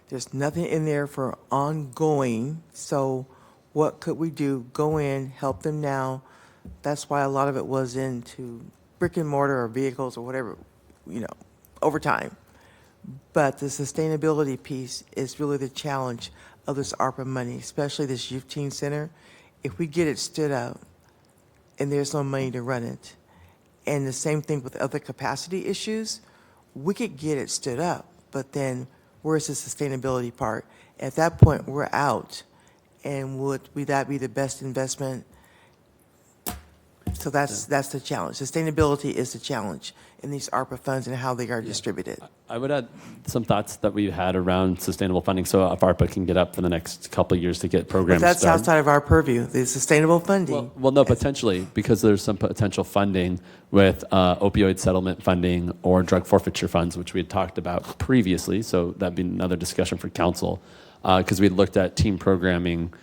There's nothing in there for ongoing, so what could we do? Go in, help them now. That's why a lot of it was into brick and mortar or vehicles or whatever, over time. But the sustainability piece is really the challenge of this ARPA money, especially this Youth Teen Center. If we get it stood up, and there's no money to run it. And the same thing with other capacity issues. We could get it stood up, but then where's the sustainability part? At that point, we're out. And would that be the best investment? So that's the challenge. Sustainability is the challenge in these ARPA funds and how they are distributed. I would add some thoughts that we had around sustainable funding. So if ARPA can get up for the next couple of years to get But programs that's started. outside of our purview, the sustainable funding. Well, no, potentially, because there's some potential funding with opioid settlement funding or drug forfeiture funds, which we had talked about previously. So that'd be another discussion for council, because we looked at teen programming,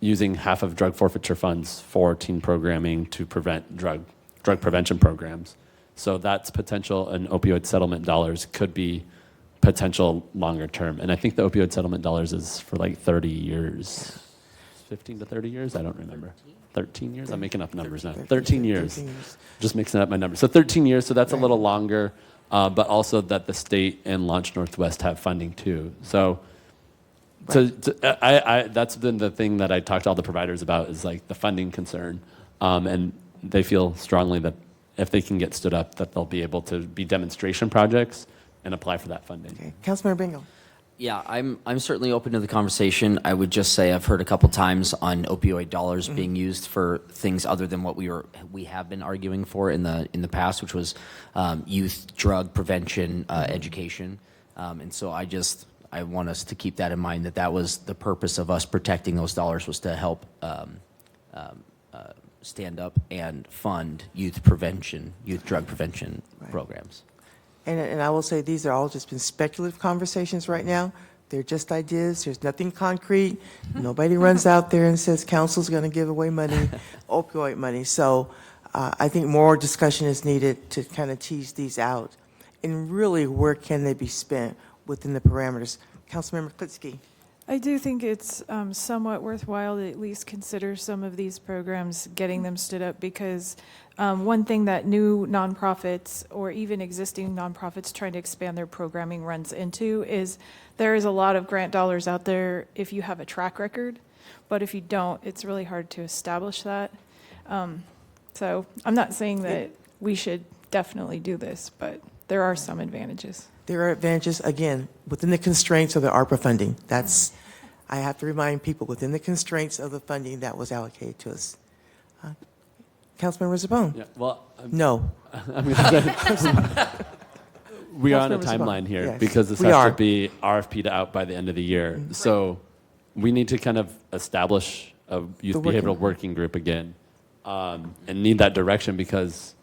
using half of drug forfeiture funds for teen programming to prevent drug prevention programs. So that's potential, and opioid settlement dollars could be potential longer term. And I think the opioid settlement dollars is for like 30 years, 15 to 30 years? I don't remember. 13 years? I'm making up numbers now. 13 years. 13 years. Just mixing up my numbers. So 13 years, so that's a little longer, but also that the state and Launch Northwest have funding too. So that's been the thing that I talked to all the providers about, is like the funding concern. And they feel strongly that if they can get stood up, that they'll be able to be demonstration projects and apply for that funding. Okay. Councilmember Bingham. Yeah, I'm certainly open to the conversation. I would just say I've heard a couple times on opioid dollars being used for things other than what we have been arguing for in the past, which was youth drug prevention education. And so I want us to keep that in mind, that was the purpose of us protecting those dollars, was to help stand up and fund youth drug prevention programs. And I will say these are all just been speculative conversations right now. They're just ideas. There's nothing concrete. Nobody runs out there and says council's going to give away money, opioid money. So I think more discussion is needed to kind of tease these out. And really, where can they be spent within the parameters? Councilmember Klitsky. I do think it's somewhat worthwhile to at least consider some of these programs, getting them stood up, because one thing that new nonprofits or even existing nonprofits trying to expand their programming runs into is there is a lot of grant dollars out there if you have a track record, but if you don't, it's really hard to establish that. So I'm not saying that we should definitely do this, but there are some advantages. There are advantages, again, within the constraints of the ARPA funding. I have to remind people, within the constraints of the funding that was allocated to us. Councilmember Zabon? Yeah, well, No. we are on a Councilmember Zabon. timeline here, Yes. because this We has are. to be RFP'd out by the end of the year. So we need to kind of establish a youth The working behavioral working group again, and need that direction, because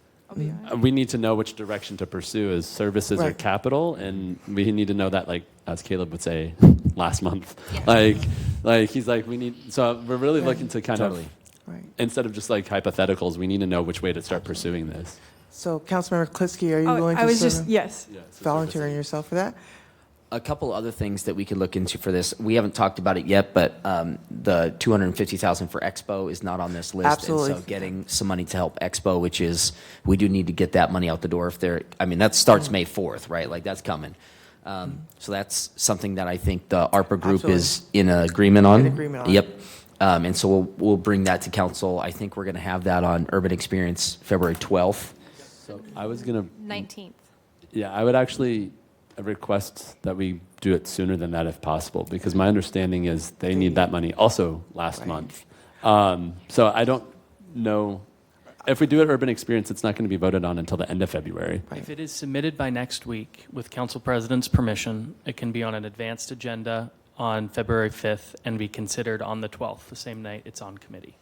we need to know which direction to pursue, as services or Right. capital, and we need to know that, like, as Caleb would say last month, like he's like, we need, so we're really looking to kind Totally. of, Right. instead of just like hypotheticals, we need to know which way to start pursuing this. So, Councilmember Klitsky, are you willing to I was sort just, of yes. volunteering yourself for that? A couple other things that we could look into for this. We haven't talked about it yet, but the $250,000 for Expo is not on this list. Absolutely. And so getting some money to help Expo, which is, we do need to get that money out the door. That starts May 4th, right? Like, that's coming. So that's something that I think the ARPA group Absolutely. is in agreement on. In agreement on. Yep. And so we'll bring that to council. I think we're going to have that on Urban Experience February 12th. So I was gonna, 19th. yeah, I would actually request that we do it sooner than that if possible, because my understanding is they need that money also last Right. month. So I don't know, if we do it Urban Experience, it's not going to be voted on until the end of February. Right. If it is submitted by next week with council president's permission, it can be on an advanced agenda on February 5th and be considered on the 12th, the same night it's on committee.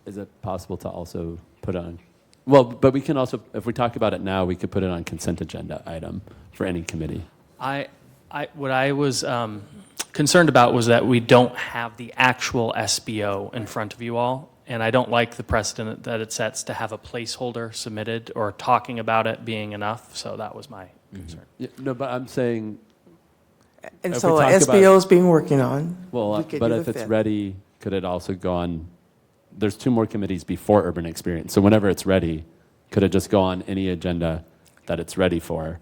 Is it possible to also put on, well, but we can also, if we talk about it now, we could put it on consent agenda item for any committee. What I was concerned about was that we don't have the actual SBO in front of you all, and I don't like the precedent that it sets to have a placeholder submitted or talking about it being enough, so that was my concern. Yeah, no, but I'm saying, And If so we talk about- SBO is being working on. well, We could but do if the it's 5th. ready, could it also go on, there's 2 more committees before Urban Experience. So whenever it's ready, could it just go on any agenda that it's ready for?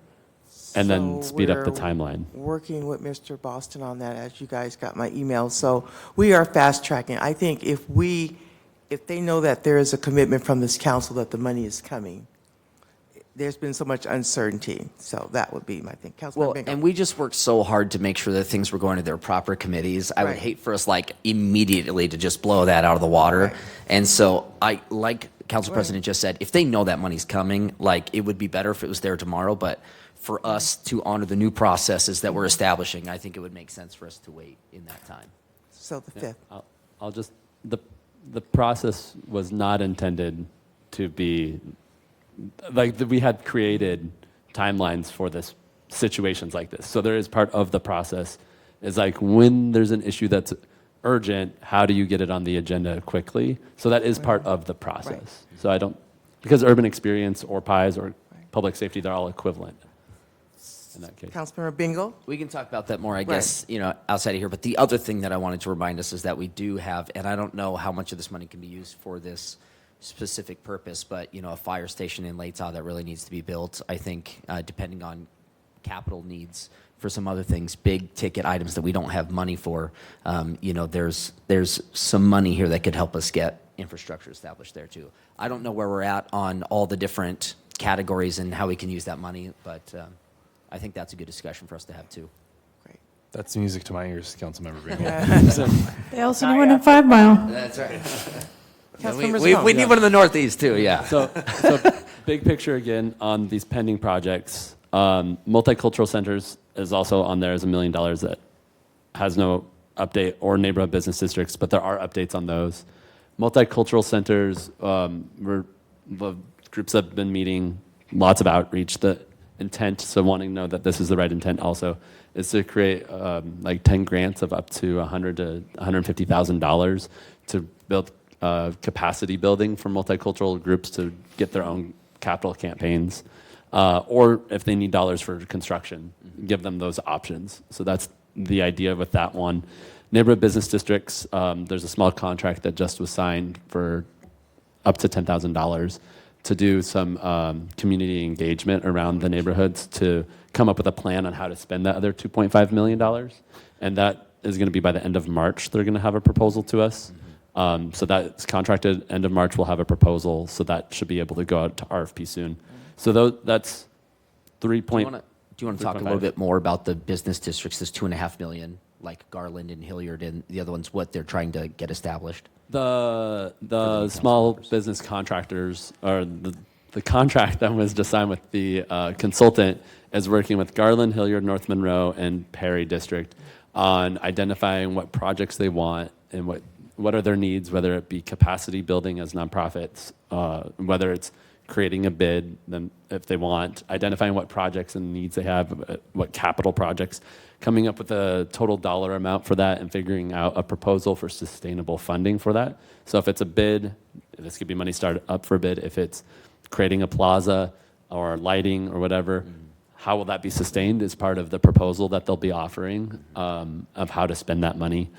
And then So speed up the we're timeline? Working with Mr. Boston on that, as you guys got my email. So we are fast tracking. I think if they know that there is a commitment from this council that the money is coming, there's been so much uncertainty. So that would be my thing. Councilmember Well, Bingham. and we just worked so hard to make sure that things were going to their proper committees. I would Right. hate for us like immediately to just blow that out of the water. Right. And so I, like Council President just said, if they know that money's coming, like it would be better if it was there tomorrow. But for us to honor the new processes that we're establishing, I think it would make sense for us to wait in that time. So the 5th. I'll just, the process was not intended to be, like, we had created timelines for this, situations like this. So there is part of the process, is like, when there's an issue that's urgent, how do you get it on the agenda quickly? So that is part of the process. So I don't, because Urban Experience or PIES or Public Safety, they're all equivalent in that case. Councilmember Bingo? We can talk about that more, I guess, outside of here. But the other thing that I wanted to remind us is that we do have, and I don't know how much of this money can be used for this specific purpose, but, a fire station in Latah that really needs to be built. I think, depending on capital needs for some other things, big ticket items that we don't have money for, there's some money here that could help us get infrastructure established there too. I don't know where we're at on all the different categories and how we can use that money, but I think that's a good discussion for us to have too. Great. That's music to my ears, Councilmember Bingham. They also need one in 5 Mile. That's right. Councilmember We Zone. need one in the Northeast too, yeah. So big picture again on these pending projects. Multicultural Centers is also on there as $1 million that has no update, or neighborhood business districts, but there are updates on those. Multicultural Centers, the groups have been meeting, lots of outreach. The intent, so wanting to know that this is the right intent also, is to create like 10 grants of up to $100,000 to $150,000 to build capacity building for multicultural groups to get their own capital campaigns, or if they need dollars for construction, give them those options. So that's the idea with that one. Neighborhood business districts, there's a small contract that just was signed for up to $10,000 to do some community engagement around the neighborhoods to come up with a plan on how to spend that other $2.5 million. And that is going to be by the end of March. They're going to have a proposal to us. So that's contracted. End of March, we'll have a proposal. So that should be able to go out to RFP soon. So that's 3 Do you want to talk a 3.5. little bit more about the business districts, this $2.5 million, like Garland and Hilliard and the other ones, what they're trying to get established? The small business contractors, or the contract that was just signed with the consultant, is working with Garland, Hilliard, North Monroe, and Perry District on identifying what projects they want and what are their needs, whether it be capacity building as nonprofits, whether it's creating a bid, then if they want, identifying what projects and needs they have, what capital projects, coming up with a total dollar amount for that, and figuring out a proposal for sustainable funding for that. So if it's a bid, this could be money started up for a bid. If it's creating a plaza or lighting or whatever, how will that be sustained is part of the proposal that they'll be offering of how to spend that money.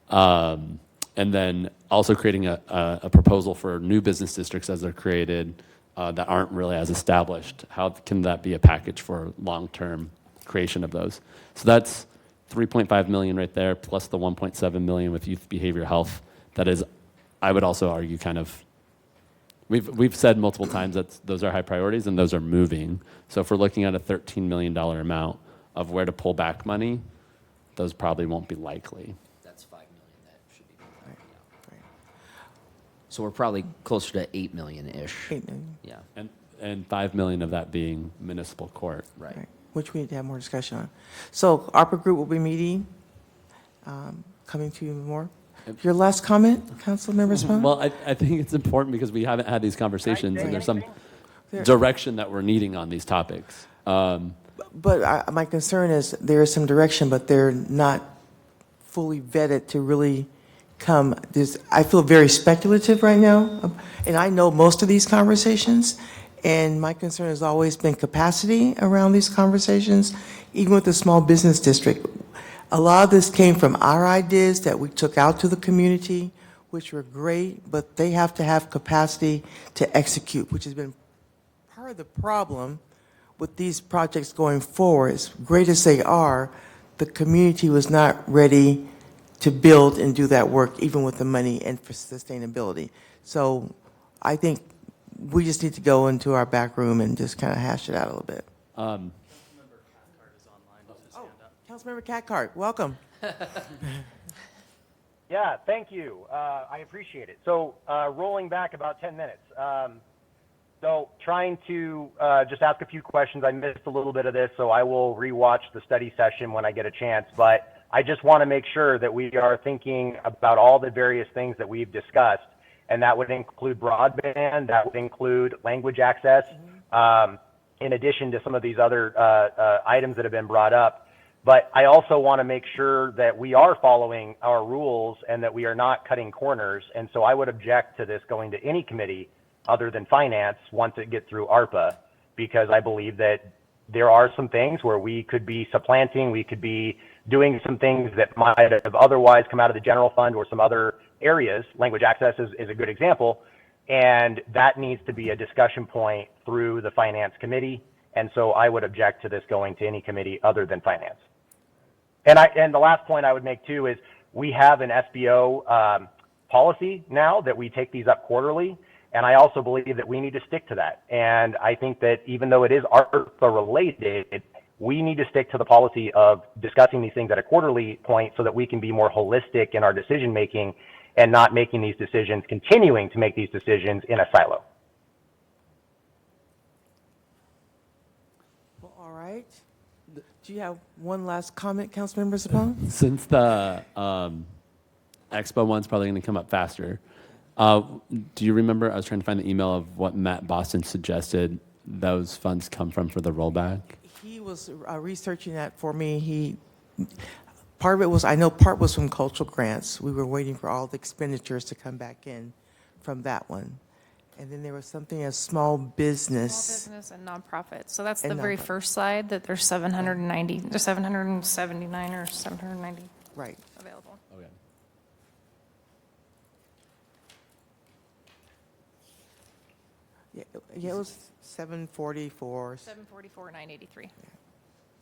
And then also creating a proposal for new business districts as they're created that aren't really as established. How can that be a package for long-term creation of those. So that's 3.5 million right there, plus the 1.7 million with youth behavior health. That is, I would also argue, kind of, we've said multiple times that those are high priorities and those are moving. So if we're looking at a $13 million amount of where to pull back money, those probably won't be likely. That's 5 million that should be pulled out. So we're probably closer to 8 million-ish. 8 million, Yeah, And 5 million of that being municipal court. right. right, which we need to have more discussion on. So ARPA Group will be meeting, coming to you more. Your last comment, Councilmember Spahn? Well, I think it's important because we haven't had these conversations and there's some direction that we're needing on these topics. But my concern is there is some direction, but they're not fully vetted to really come. I feel very speculative right now, and I know most of these conversations, and my concern has always been capacity around these conversations, even with the small business district. A lot of this came from our ideas that we took out to the community, which were great, but they have to have capacity to execute, which has been part of the problem with these projects going forward. As great as they are, the community was not ready to build and do that work, even with the money and for sustainability. So I think we just need to go into our back room and just kind of hash it out a little bit. Councilmember Cathcart, welcome. Yeah, thank you. I appreciate it. So rolling back about 10 minutes. So trying to just ask a few questions. I missed a little bit of this, so I will rewatch the study session when I get a chance. But I just want to make sure that we are thinking about all the various things that we've discussed, and that would include broadband, that would include language access, in addition to some of these other items that have been brought up. But I also want to make sure that we are following our rules and that we are not cutting corners. And so I would object to this going to any committee other than finance once it gets through ARPA, because I believe that there are some things where we could be supplanting, we could be doing some things that might have otherwise come out of the general fund or some other areas. Language access is a good example. And that needs to be a discussion point through the finance committee. And so I would object to this going to any committee other than finance. And the last point I would make too is we have an SBO policy now that we take these up quarterly, and I also believe that we need to stick to that. And I think that even though it is ARPA related, we need to stick to the policy of discussing these things at a quarterly point so that we can be more holistic in our decision making and not making these decisions, continuing to make these decisions in a silo. Well, all right. Do you have one last comment, Councilmember Spahn? Since the Expo one's probably going to come up faster, do you remember, I was trying to find the email of what Matt Boston suggested those funds come from for the rollback? He was researching that for me. Part of it was, I know part was from cultural grants. We were waiting for all the expenditures to come back in from that one. And then there was something as small business. Small business and nonprofit. So that's the And very nonprofit. first slide, that there's 790, there's 779 or 790 Right. available. Okay. Yeah, it was 744. 744, 983.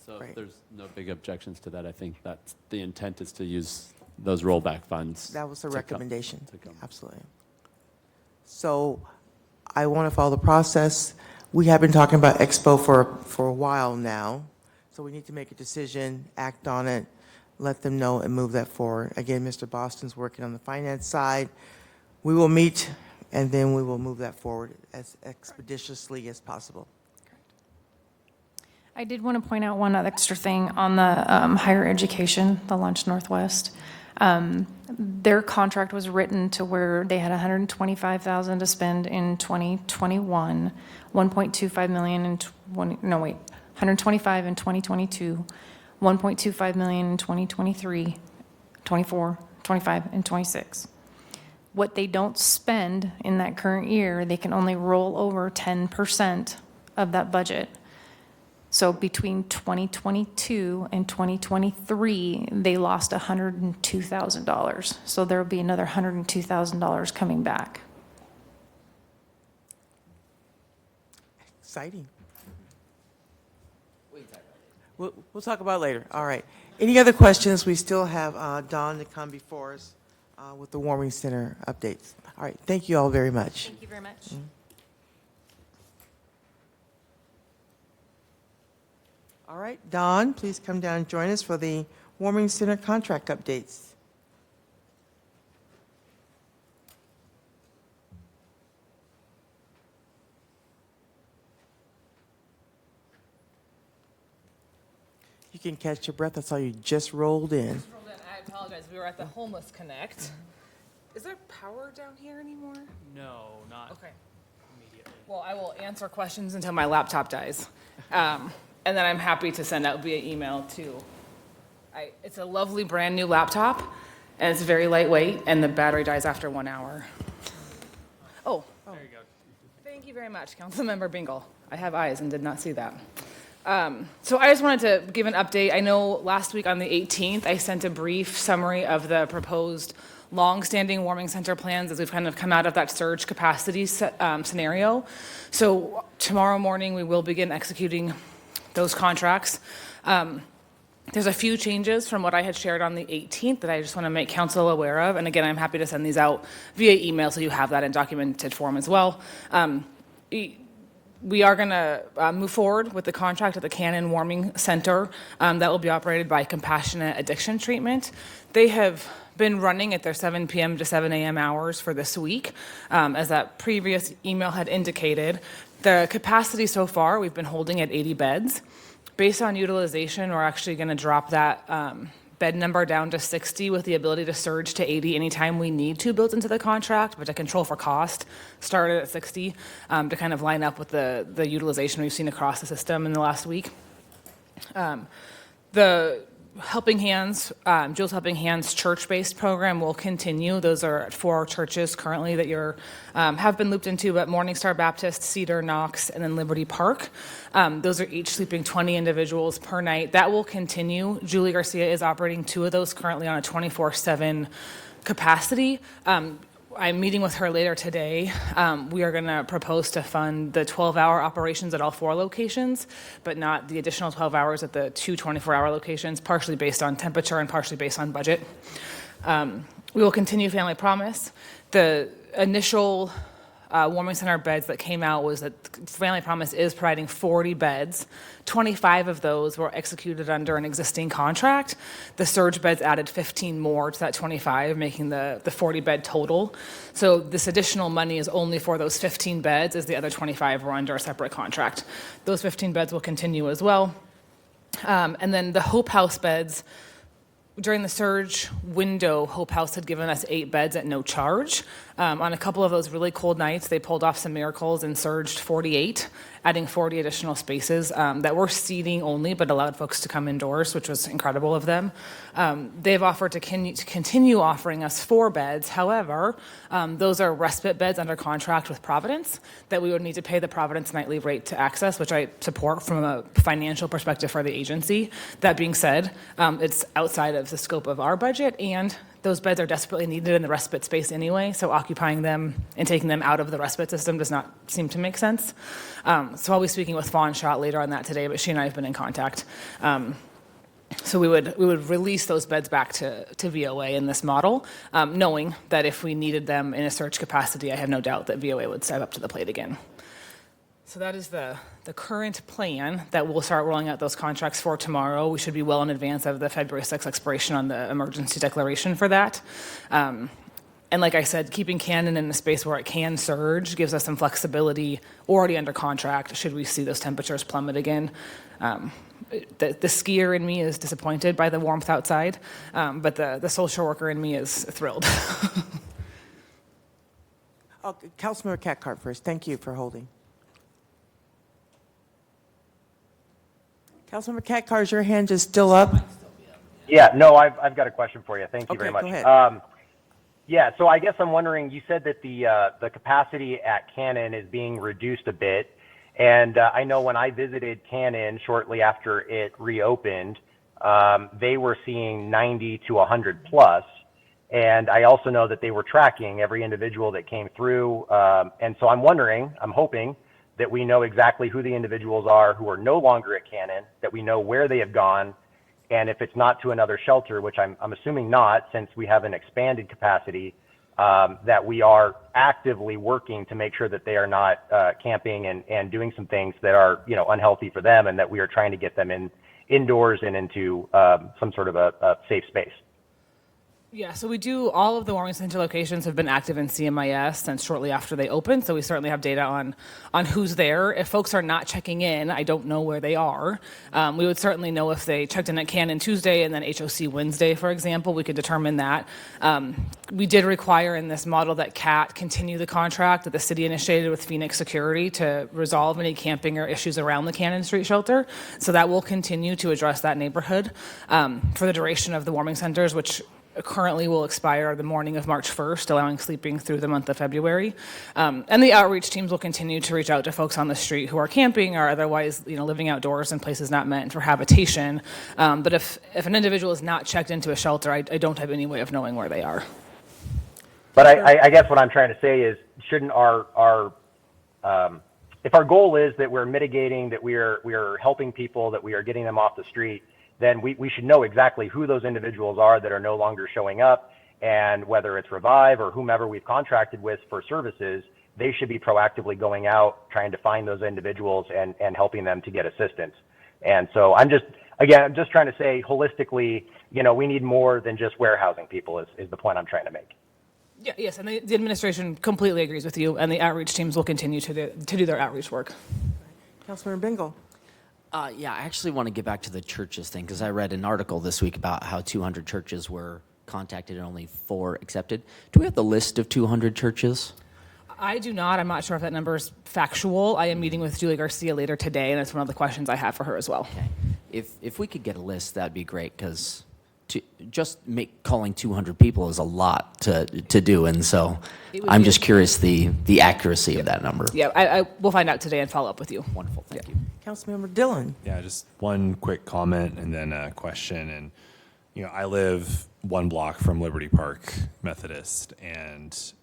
So Right. there's no big objections to that. I think that's the intent is to use those rollback funds. That was the to come- recommendation. to come. Absolutely. So I want to follow the process. We have been talking about Expo for a while now. So we need to make a decision, act on it, let them know and move that forward. Again, Mr. Boston's working on the finance side. We will meet and then we will move that forward as expeditiously as possible. I did want to point out one other extra thing on the higher education, the Launch Northwest. Their contract was written to where they had $125,000 to spend in 2021, $1.25 million in 125 in 2022, $1.25 million in 2023, 24, 25, and 26. What they don't spend in that current year, they can only roll over 10% of that budget. So between 2022 and 2023, they lost $102,000. So there'll be another $102,000 coming back. Exciting. We'll talk about it later. All right. Any other questions? We still have Dawn to come before us with the warming center updates. All right. Thank you all very much. Thank you very much. All right, Dawn, please come down and join us for the warming center contract updates. You can catch your breath. I saw you just rolled in. I apologize. We were at the Homeless Connect. Is there power down here anymore? No, not Okay. immediately. Well, I will answer questions until my laptop dies. And then I'm happy to send out via email too. It's a lovely brand new laptop and it's very lightweight and the battery dies after 1 hour. Oh. There you go. Thank you very much, Councilmember Bingle. I have eyes and did not see that. So I just wanted to give an update. I know last week on the 18th, I sent a brief summary of the proposed long-standing warming center plans as we've kind of come out of that surge capacity scenario. So tomorrow morning, we will begin executing those contracts. There's a few changes from what I had shared on the 18th that I just want to make council aware of. And again, I'm happy to send these out via email so you have that in documented form as well. We are going to move forward with the contract at the Cannon Warming Center that will be operated by Compassionate Addiction Treatment. They have been running at their 7 p.m. to 7 a.m. hours for this week. As that previous email had indicated, the capacity so far, we've been holding at 80 beds. Based on utilization, we're actually going to drop that bed number down to 60 with the ability to surge to 80 anytime we need to built into the contract, but to control for cost, started at 60 to kind of line up with the utilization we've seen across the system in the last week. The Helping Hands, Jules Helping Hands church-based program will continue. Those are at 4 churches currently that you're have been looped into, but Morning Star Baptist, Cedar, Knox, and then Liberty Park. Those are each sleeping 20 individuals per night. That will continue. Julie Garcia is operating 2 of those currently on a 24/7 capacity. I'm meeting with her later today. We are going to propose to fund the 12-hour operations at all 4 locations, but not the additional 12 hours at the 2 24-hour locations, partially based on temperature and partially based on budget. We will continue Family Promise. The initial warming center beds that came out was that Family Promise is providing 40 beds. 25 of those were executed under an existing contract. The surge beds added 15 more to that 25, making the 40 bed total. So this additional money is only for those 15 beds, as the other 25 were under a separate contract. Those 15 beds will continue as well. And then the Hope House beds, during the surge window, Hope House had given us 8 beds at no charge. On a couple of those really cold nights, they pulled off some miracles and surged 48, adding 40 additional spaces that were seating only, but allowed folks to come indoors, which was incredible of them. They've offered to continue offering us 4 beds. However, those are respite beds under contract with Providence that we would need to pay the Providence nightly rate to access, which I support from a financial perspective for the agency. That being said, it's outside of the scope of our budget, and those beds are desperately needed in the respite space anyway, so occupying them and taking them out of the respite system does not seem to make sense. So I'll be speaking with Fawn Schott later on that today, but she and I have been in contact. So we would release those beds back to VOA in this model, knowing that if we needed them in a surge capacity, I have no doubt that VOA would step up to the plate again. So that is the current plan that we'll start rolling out those contracts for tomorrow. We should be well in advance of the February 6th expiration on the emergency declaration for that. And like I said, keeping Cannon in a space where it can surge gives us some flexibility already under contract should we see those temperatures plummet again. The skier in me is disappointed by the warmth outside, but the social worker in me is thrilled. Councilmember Cathcart first. Thank you for holding. Councilmember Cathcart, is your hand just still up? Yeah, no, I've got a question for you. Thank you very much. Go ahead. Yeah, so I guess I'm wondering, you said that the capacity at Cannon is being reduced a bit. And I know when I visited Cannon shortly after it reopened, they were seeing 90 to 100 plus. And I also know that they were tracking every individual that came through. And so I'm hoping that we know exactly who the individuals are who are no longer at Cannon, that we know where they have gone, and if it's not to another shelter, which I'm assuming not, since we have an expanded capacity, that we are actively working to make sure that they are not camping and doing some things that are, you know, unhealthy for them, and that we are trying to get them indoors and into some sort of a safe space. Yeah, so we do, all of the warming center locations have been active in CMIS since shortly after they opened, so we certainly have data on who's there. If folks are not checking in, I don't know where they are. We would certainly know if they checked in at Cannon Tuesday and then HOC Wednesday, for example. We could determine that. We did require in this model that CAT continue the contract that the city initiated with Phoenix Security to resolve any camping or issues around the Cannon Street shelter. So that will continue to address that neighborhood for the duration of the warming centers, which currently will expire the morning of March 1st, allowing sleeping through the month of February. And the outreach teams will continue to reach out to folks on the street who are camping or otherwise, you know, living outdoors in places not meant for habitation. But if an individual is not checked into a shelter, I don't have any way of knowing where they are. But I guess what I'm trying to say is, shouldn't our if our goal is that we're mitigating, that we are helping people, that we are getting them off the street, then we should know exactly who those individuals are that are no longer showing up, and whether it's Revive or whomever we've contracted with for services, they should be proactively going out, trying to find those individuals and helping them to get assistance. And so I'm just trying to say holistically, you know, we need more than just warehousing people is the point I'm trying to make. Yeah, yes, and the administration completely agrees with you, and the outreach teams will continue to do their outreach work. Councilmember Bingle. Yeah, I actually want to get back to the churches thing because I read an article this week about how 200 churches were contacted and only 4 accepted. Do we have the list of 200 churches? I do not. I'm not sure if that number is factual. I am meeting with Julie Garcia later today, and it's one of the questions I have for her as well. Okay. If we could get a list, that'd be great because calling 200 people is a lot to do, and so I'm just curious the accuracy of that number. Yeah, I will find out today and follow up with you. Wonderful, thank you. Councilmember Dillon. Yeah, just one quick comment and then a question. And, you know, I live 1 block from Liberty Park Methodist and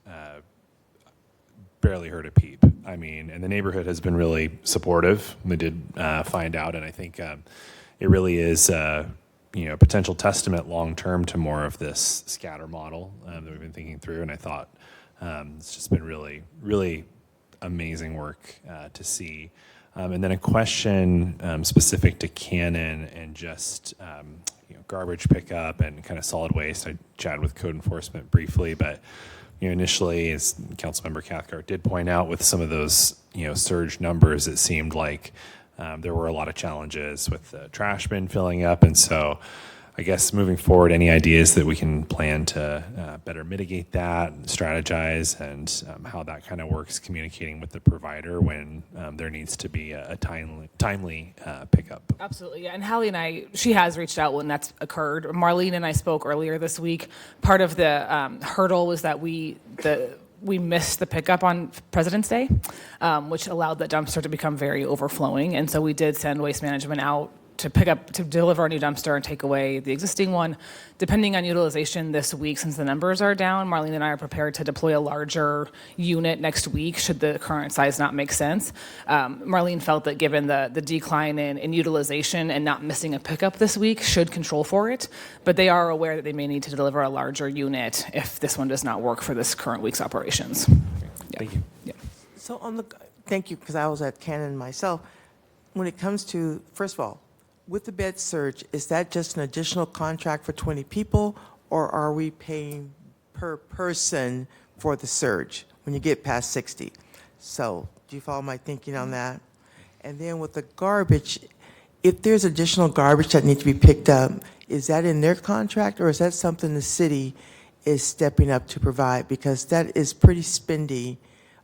barely heard a peep. I mean, and the neighborhood has been really supportive. They did find out, and I think it really is, you know, a potential testament long-term to more of this scatter model that we've been thinking through. And I thought it's just been really, really amazing work to see. And then a question specific to Cannon and just you know, garbage pickup and kind of solid waste. I chatted with code enforcement briefly, but you know, initially, as Councilmember Cathcart did point out, with some of those, you know, surge numbers, it seemed like there were a lot of challenges with the trash bin filling up. And so I guess moving forward, any ideas that we can plan to better mitigate that, strategize, and how that kind of works communicating with the provider when there needs to be a timely pickup. Absolutely, yeah. And Hallie and she has reached out when that's occurred. Marlene and I spoke earlier this week. Part of the hurdle was that we missed the pickup on President's Day, which allowed that dumpster to become very overflowing. And so we did send Waste Management out to deliver a new dumpster and take away the existing one. Depending on utilization this week, since the numbers are down, Marlene and I are prepared to deploy a larger unit next week should the current size not make sense. Marlene felt that given the decline in utilization and not missing a pickup this week should control for it, but they are aware that they may need to deliver a larger unit if this one does not work for this current week's operations. Yeah. Thank you. Yeah. So thank you, because I was at Cannon myself. When it comes to, first of all, with the bed surge, is that just an additional contract for 20 people, or are we paying per person for the surge when you get past 60? So do you follow my thinking on that? And then with the garbage, if there's additional garbage that needs to be picked up, is that in their contract, or is that something the city is stepping up to provide? Because that is pretty spendy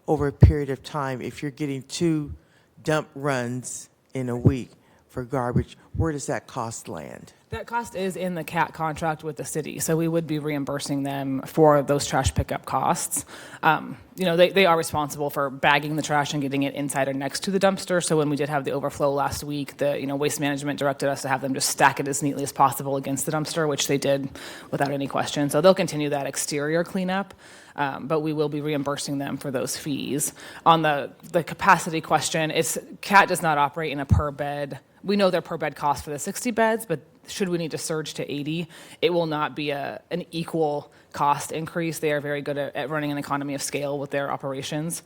over a period of time. If you're getting 2 dump runs in a week for garbage, where does that cost land? That cost is in the CAT contract with the city, so we would be reimbursing them for those trash pickup costs. You know, they are responsible for bagging the trash and getting it inside or next to the dumpster. So when we did have the overflow last week, Waste Management directed us to have them just stack it as neatly as possible against the dumpster, which they did without any question. So they'll continue that exterior cleanup. but we will be reimbursing them for those fees. On the capacity question, CAT does not operate in a per bed. We know their per bed cost for the 60 beds, but should we need to surge to 80, it will not be an equal cost increase. They are very good at running an economy of scale with their operations.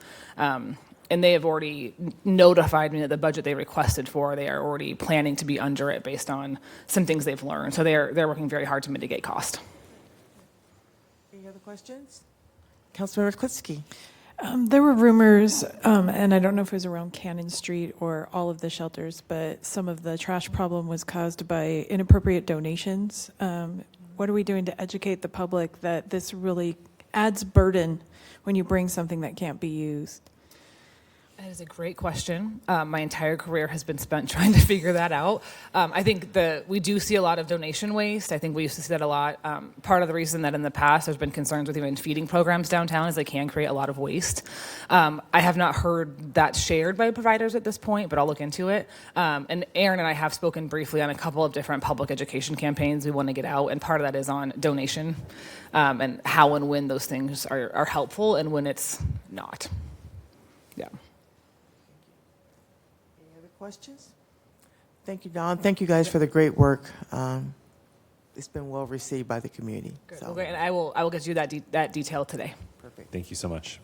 And they have already notified me that the budget they requested for, they are already planning to be under it based on some things they've learned. So they're working very hard to mitigate cost. Any other questions? Councilmember Klitzky. There were rumors, and I don't know if it was around Cannon Street or all of the shelters, but some of the trash problem was caused by inappropriate donations. What are we doing to educate the public that this really adds burden when you bring something that can't be used? That is a great question. My entire career has been spent trying to figure that out. I think we do see a lot of donation waste. I think we used to see that a lot. Part of the reason that in the past there's been concerns with even feeding programs downtown is they can create a lot of waste. I have not heard that shared by providers at this point, but I'll look into it. And Aaron and I have spoken briefly on a couple of different public education campaigns we want to get out, and part of that is on donation and how and when those things are helpful and when it's not. Yeah. Questions? Thank you, Don. Thank you guys for the great work. It's been well received by the community. Good. So, Well, great. And I will get you that detail today. perfect. Thank you so much.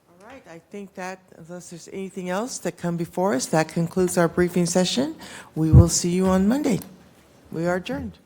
All right, I think that unless there's anything else that come before us, that concludes our briefing session. We will see you on Monday. We are adjourned.